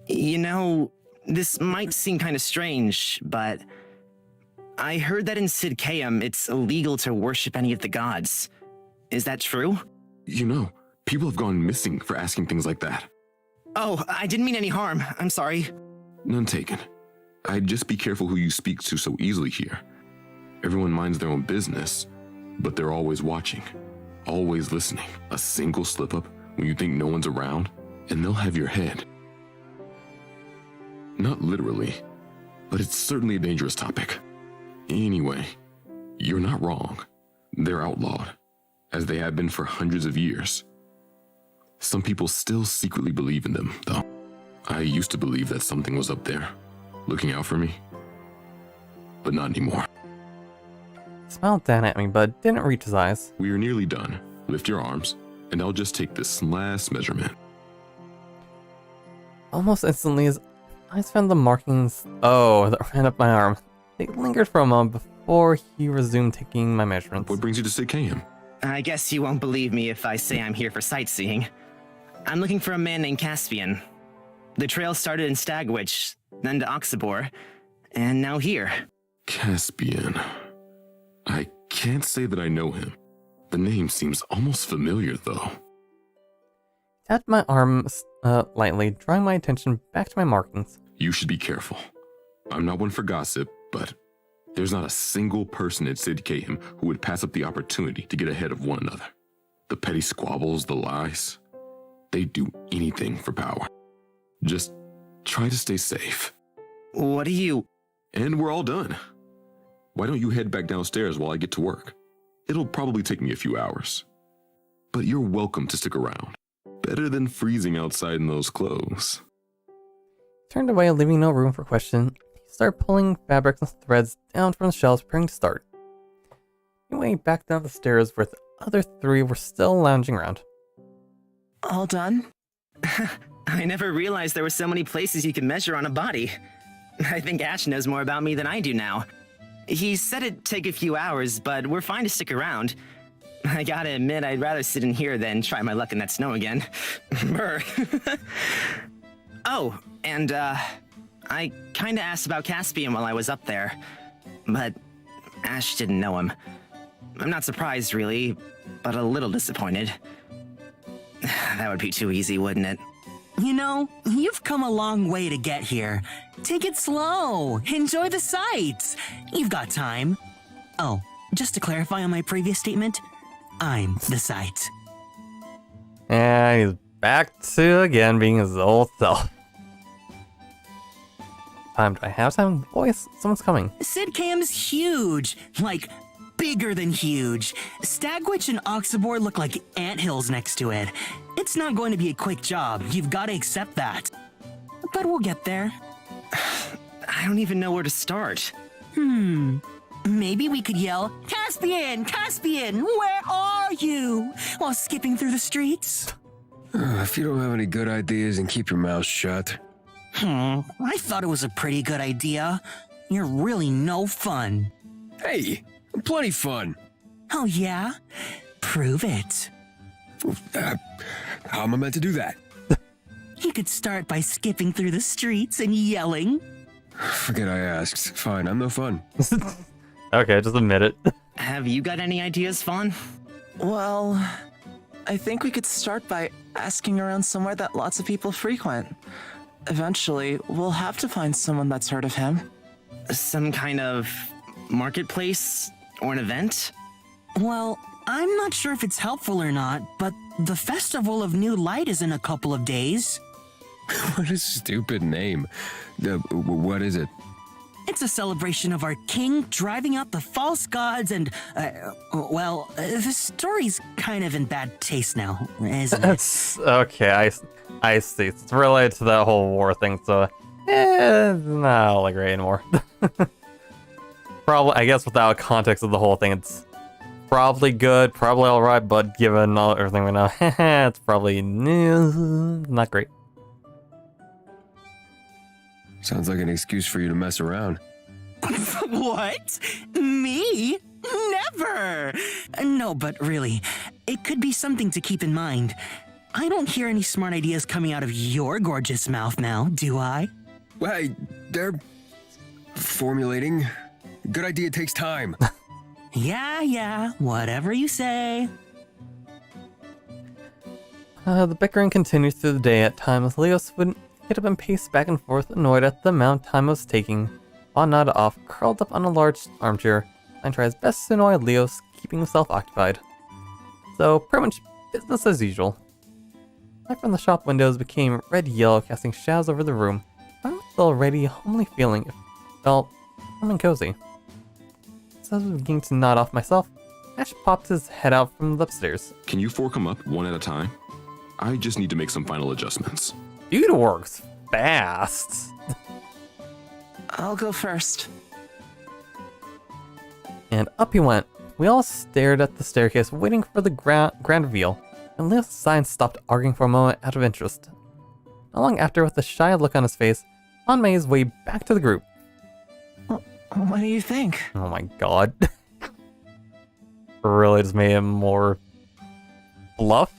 You know, this might seem kind of strange, but I heard that in Sid-Cam it's illegal to worship any of the gods. Is that true? You know, people have gone missing for asking things like that. Oh, I didn't mean any harm. I'm sorry. None taken. I'd just be careful who you speak to so easily here. Everyone minds their own business, but they're always watching, always listening. A single slip-up when you think no one's around, and they'll have your head. Not literally, but it's certainly a dangerous topic. Anyway, you're not wrong. They're outlawed, as they have been for hundreds of years. Some people still secretly believe in them, though. I used to believe that something was up there, looking out for me, but not anymore. He smiled down at me, but didn't reach his eyes. We are nearly done. Lift your arms, and I'll just take this last measurement. Almost instantly, his eyes found the markings that ran up my arm. They lingered for a moment before he resumed taking my measurements. What brings you to Sid-Cam? I guess you won't believe me if I say I'm here for sightseeing. I'm looking for a man named Caspian. The trail started in Stagwitch, then to Oxabor, and now here. Caspian. I can't say that I know him. The name seems almost familiar, though. Tapped my arm lightly, drawing my attention back to my markings. You should be careful. I'm not one for gossip, but there's not a single person at Sid-Cam who would pass up the opportunity to get ahead of one another. The petty squabbles, the lies, they do anything for power. Just try to stay safe. What do you... And we're all done. Why don't you head back downstairs while I get to work? It'll probably take me a few hours. But you're welcome to stick around. Better than freezing outside in those clothes. Turned away, leaving no room for question. He started pulling fabrics and threads down from the shelves, preparing to start. He went back down the stairs where the other three were still lounging around. All done? I never realized there were so many places you could measure on a body. I think Ash knows more about me than I do now. He said it'd take a few hours, but we're fine to stick around. I gotta admit, I'd rather sit in here than try my luck in that snow again. Brr. Oh, and, I kinda asked about Caspian while I was up there, but Ash didn't know him. I'm not surprised, really, but a little disappointed. That would be too easy, wouldn't it? You know, you've come a long way to get here. Take it slow. Enjoy the sights. You've got time. Oh, just to clarify on my previous statement, I'm the sight. And he's back to again being his old self. Do I have time? Boys, someone's coming. Sid-Cam's huge. Like, bigger than huge. Stagwitch and Oxabor look like anthills next to it. It's not going to be a quick job. You've got to accept that. But we'll get there. I don't even know where to start. Maybe we could yell, Caspian! Caspian! Where are you? While skipping through the streets. If you don't have any good ideas, then keep your mouth shut. I thought it was a pretty good idea. You're really no fun. Hey, I'm plenty fun. Oh yeah? Prove it. How am I meant to do that? You could start by skipping through the streets and yelling. Forget I asked. Fine, I'm no fun. Okay, just admit it. Have you got any ideas, Fawn? Well, I think we could start by asking around somewhere that lots of people frequent. Eventually, we'll have to find someone that's heard of him. Some kind of marketplace or an event? Well, I'm not sure if it's helpful or not, but the Festival of New Light is in a couple of days. What a stupid name. What is it? It's a celebration of our king driving out the false gods and, the story's kind of in bad taste now, isn't it? It's okay, I see. It's related to that whole war thing, so it's not all like great anymore. Probably, I guess, without context of the whole thing, it's probably good, probably alright, but given everything we know, it's probably not great. Sounds like an excuse for you to mess around. What? Me? Never! No, but really, it could be something to keep in mind. I don't hear any smart ideas coming out of your gorgeous mouth now, do I? Well, they're formulating. Good idea takes time. Yeah, whatever you say. The bickering continues through the day. At times, Leos would get up and pace back and forth, annoyed at the amount time was taking. Fawn nodded off, curled up on a large armchair, and tried his best to annoy Leos, keeping himself occupied. So, pretty much business as usual. Light from the shop windows became red-yellow, casting shadows over the room. Found the already homely feeling. It felt warm and cozy. As I was beginning to nod off myself, Ash popped his head out from the upstairs. Can you four come up one at a time? I just need to make some final adjustments. Dude works fast. I'll go first. And up he went. We all stared at the staircase, waiting for the grand reveal, and Leos Sign stopped arguing for a moment out of interest. Not long after, with a shy look on his face, Fawn made his way back to the group. What do you think? Oh my god. Really just made him more fluff?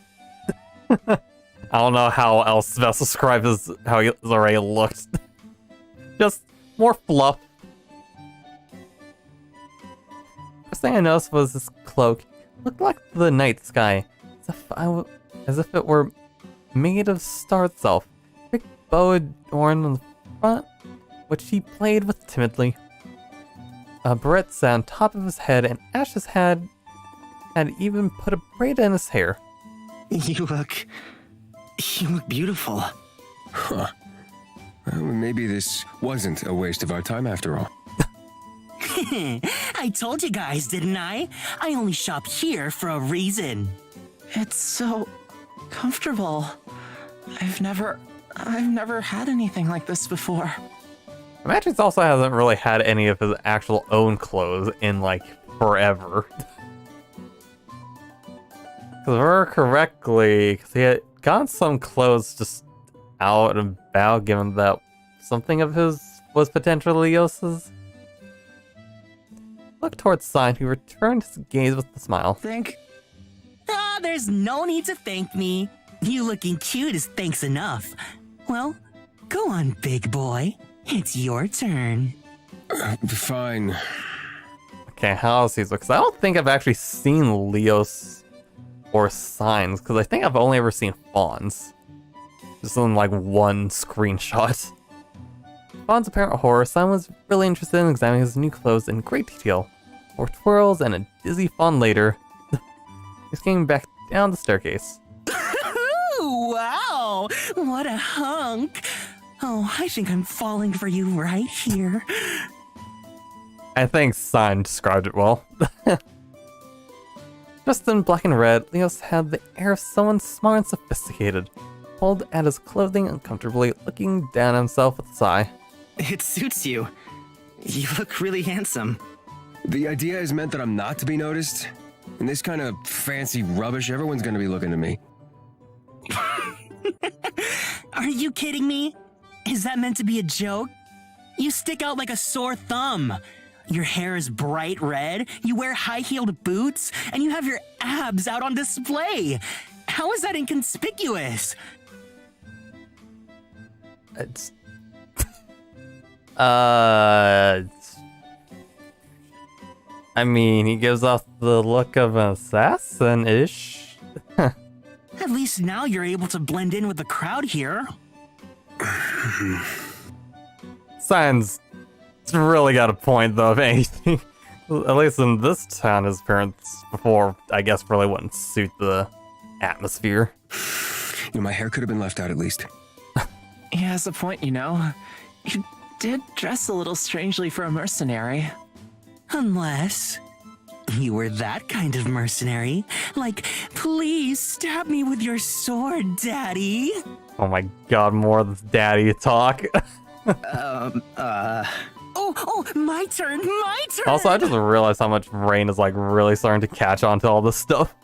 I don't know how else best to describe how he already looked. Just more fluff. First thing I noticed was his cloak. It looked like the night sky, as if it were made of star itself. Big bow adorned on the front, which he played with timidly. A barrette sat on top of his head, and Ash's had even put a braid in his hair. You look beautiful. Huh. Well, maybe this wasn't a waste of our time after all. I told you guys, didn't I? I only shop here for a reason. It's so comfortable. I've never had anything like this before. Matrix also hasn't really had any of his actual own clothes in like forever. Because if I remember correctly, because he gotten some clothes just out and about, given that something of his was potentially Leos's? Look towards Sign, who returned his gaze with a smile. There's no need to thank me. You looking cute is thanks enough. Well, go on, big boy. It's your turn. Fine. Okay, how's he? Because I don't think I've actually seen Leos or Signs, because I think I've only ever seen Fawn's. Just in like one screenshot. Fawn's apparent horror, Sign was really interested in examining his new clothes in great detail. More twirls and a dizzy Fawn later. He's getting back down the staircase. Wow! What a hunk! Oh, I think I'm falling for you right here. I think Sign described it well. Dressed in black and red, Leos had the air of someone smart and sophisticated. Pulled at his clothing uncomfortably, looking down at himself with a sigh. It suits you. You look really handsome. The idea is meant that I'm not to be noticed? In this kind of fancy rubbish, everyone's gonna be looking at me. Are you kidding me? Is that meant to be a joke? You stick out like a sore thumb. Your hair is bright red, you wear high-heeled boots, and you have your abs out on display. How is that inconspicuous? It's... I mean, he gives off the look of an assassin-ish. At least now you're able to blend in with the crowd here. Sign's really got a point, though, if anything. At least in this town, his parents before, I guess, really wouldn't suit the atmosphere. You know, my hair could have been left out at least. He has a point, you know. You did dress a little strangely for a mercenary. Unless you were that kind of mercenary. Like, please stab me with your sword, Daddy. Oh my god, more of this daddy talk. Oh, my turn. Also, I just realized how much Rain is like really starting to catch on to all this stuff.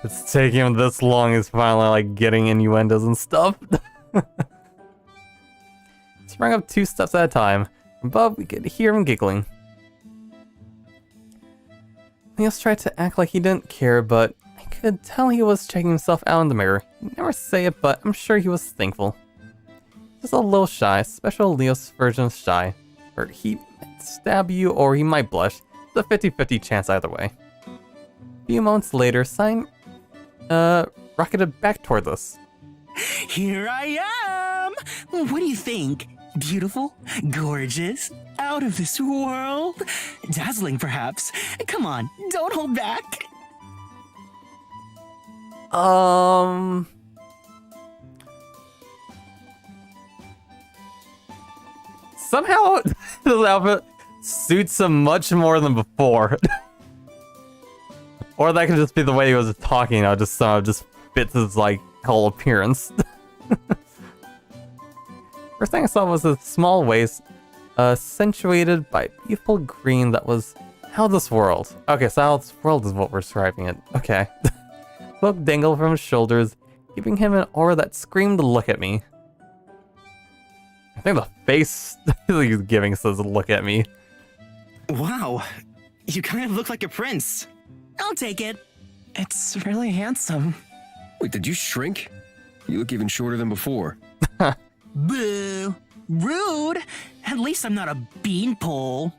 It's taking him this long, he's finally like getting innuendos and stuff. Sprang up 2 steps at a time. Above, we could hear him giggling. Leos tried to act like he didn't care, but I could tell he was checking himself out in the mirror. He'd never say it, but I'm sure he was thankful. Just a little shy, special Leos version of shy, where he might stab you or he might blush. It's a 50-50 chance either way. A few moments later, Sign rocketed back toward us. Here I am. What do you think? Beautiful? Gorgeous? Out of this world? Dazzling, perhaps? Come on, don't hold back. Somehow, this outfit suits him much more than before. Or that could just be the way he was talking, just fits his, like, whole appearance. First thing I saw was a small waist, accentuated by beautiful green that was how this world. Okay, so how this world is what we're describing it. Okay. Cloak dangled from his shoulders, giving him an aura that screamed, "Look at me." I think the face he's giving says, "Look at me." Wow, you kind of look like a prince. I'll take it. It's really handsome. Wait, did you shrink? You look even shorter than before. Boo. Rude. At least I'm not a beanpole.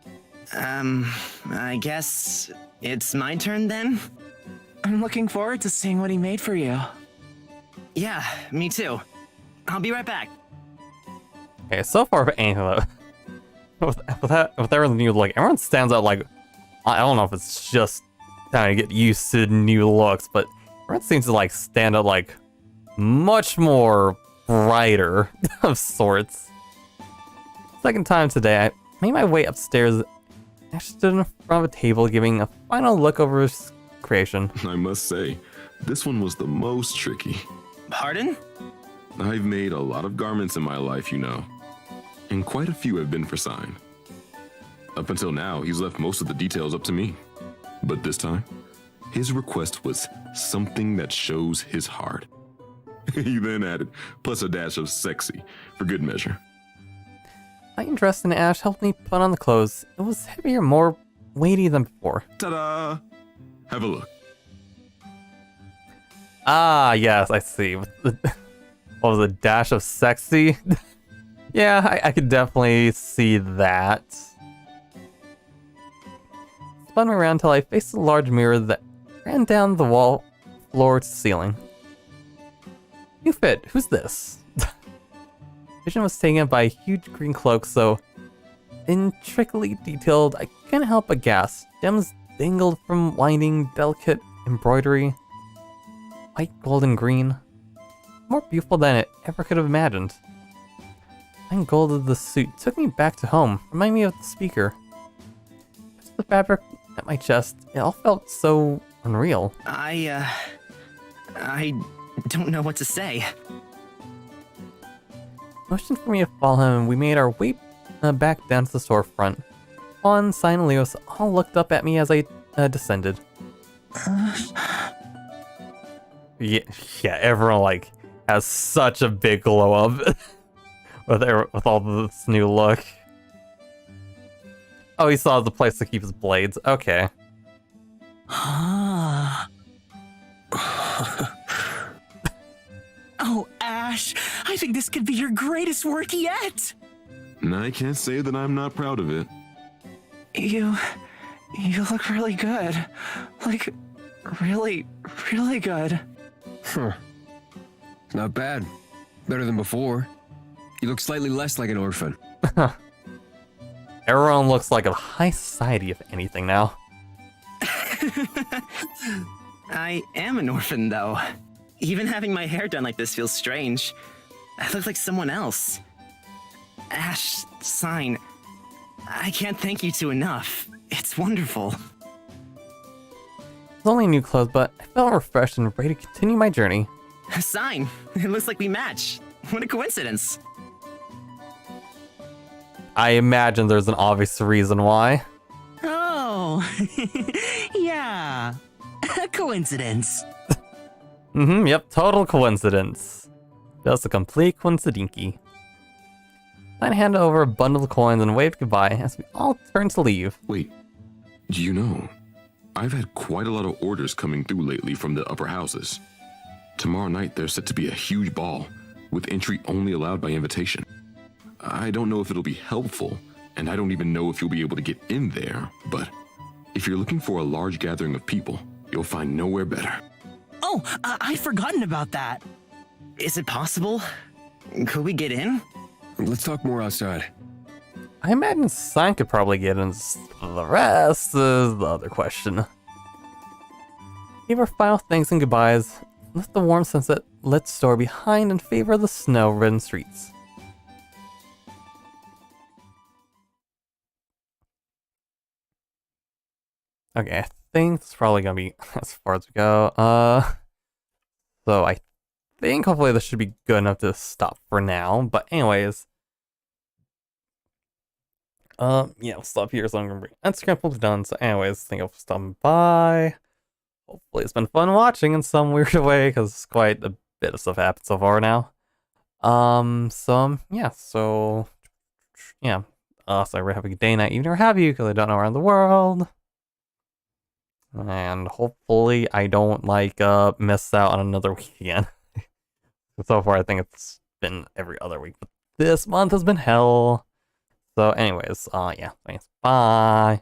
I guess it's my turn then? I'm looking forward to seeing what he made for you. Yeah, me too. I'll be right back. Okay, so far with anything with everything new, like everyone stands out like I don't know if it's just trying to get used to new looks, but everyone seems to like stand out like much more brighter of sorts. Second time today, I made my way upstairs. I stood in front of a table, giving a final look over his creation. I must say, this one was the most tricky. Pardon? I've made a lot of garments in my life, you know, and quite a few have been for Sign. Up until now, he's left most of the details up to me. But this time, his request was something that shows his heart. He then added, plus a dash of sexy, for good measure. My interest in Ash helped me put on the clothes. It was heavier, more weighty than before. Ta-da! Have a look. Ah, yes, I see. What was it, dash of sexy? Yeah, I could definitely see that. Spun me around until I faced a large mirror that ran down the wall, floor to ceiling. New fit, who's this? Vision was taken by a huge green cloak, so intricately detailed, I couldn't help but gasp. Gems dangled from winding, delicate embroidery. White, gold, and green. More beautiful than it ever could have imagined. Fine gold of the suit took me back to home, reminding me of the speaker. Just the fabric at my chest, it all felt so unreal. I don't know what to say. Motioned for me to follow him, and we made our way back down to the storefront. Fawn, Sign, and Leos all looked up at me as I descended. Yeah, everyone like has such a big glow up with all this new look. Oh, he saw the place to keep his blades. Okay. Ah. Oh, Ash, I think this could be your greatest work yet. And I can't say that I'm not proud of it. You look really good. Like, really, really good. Huh. Not bad. Better than before. You look slightly less like an orphan. Everyone looks like a high society, if anything, now. I am an orphan, though. Even having my hair done like this feels strange. I look like someone else. Ash, Sign, I can't thank you two enough. It's wonderful. It's only new clothes, but I felt refreshed and ready to continue my journey. Sign, it looks like we match. What a coincidence. I imagine there's an obvious reason why. Oh, yeah. A coincidence. Yep, total coincidence. Just a complete coincidinky. I hand over a bundle of coins and waved goodbye as we all turned to leave. Wait, do you know, I've had quite a lot of orders coming through lately from the upper houses. Tomorrow night there's set to be a huge ball, with entry only allowed by invitation. I don't know if it'll be helpful, and I don't even know if you'll be able to get in there, but if you're looking for a large gathering of people, you'll find nowhere better. Oh, I'd forgotten about that. Is it possible? Could we get in? Let's talk more outside. I imagine Sign could probably get in. The rest is the other question. Gave our final thanks and goodbyes, left the warm sunset lit store behind in favor of the snow-ridden streets. Okay, I think it's probably gonna be as far as we go. So I think hopefully this should be good enough to stop for now. But anyways, yeah, we'll stop here. So I'm gonna bring Instagram fully done. So anyways, thank you for stopping by. Hopefully it's been fun watching in some weird way because quite a bit of stuff happened so far now. Yeah, so yeah. So I really have a good day, night, evening, or have you because I don't know around the world. And hopefully I don't miss out on another week again. So far I think it's been every other week, but this month has been hell. So anyways, yeah, thanks. Bye.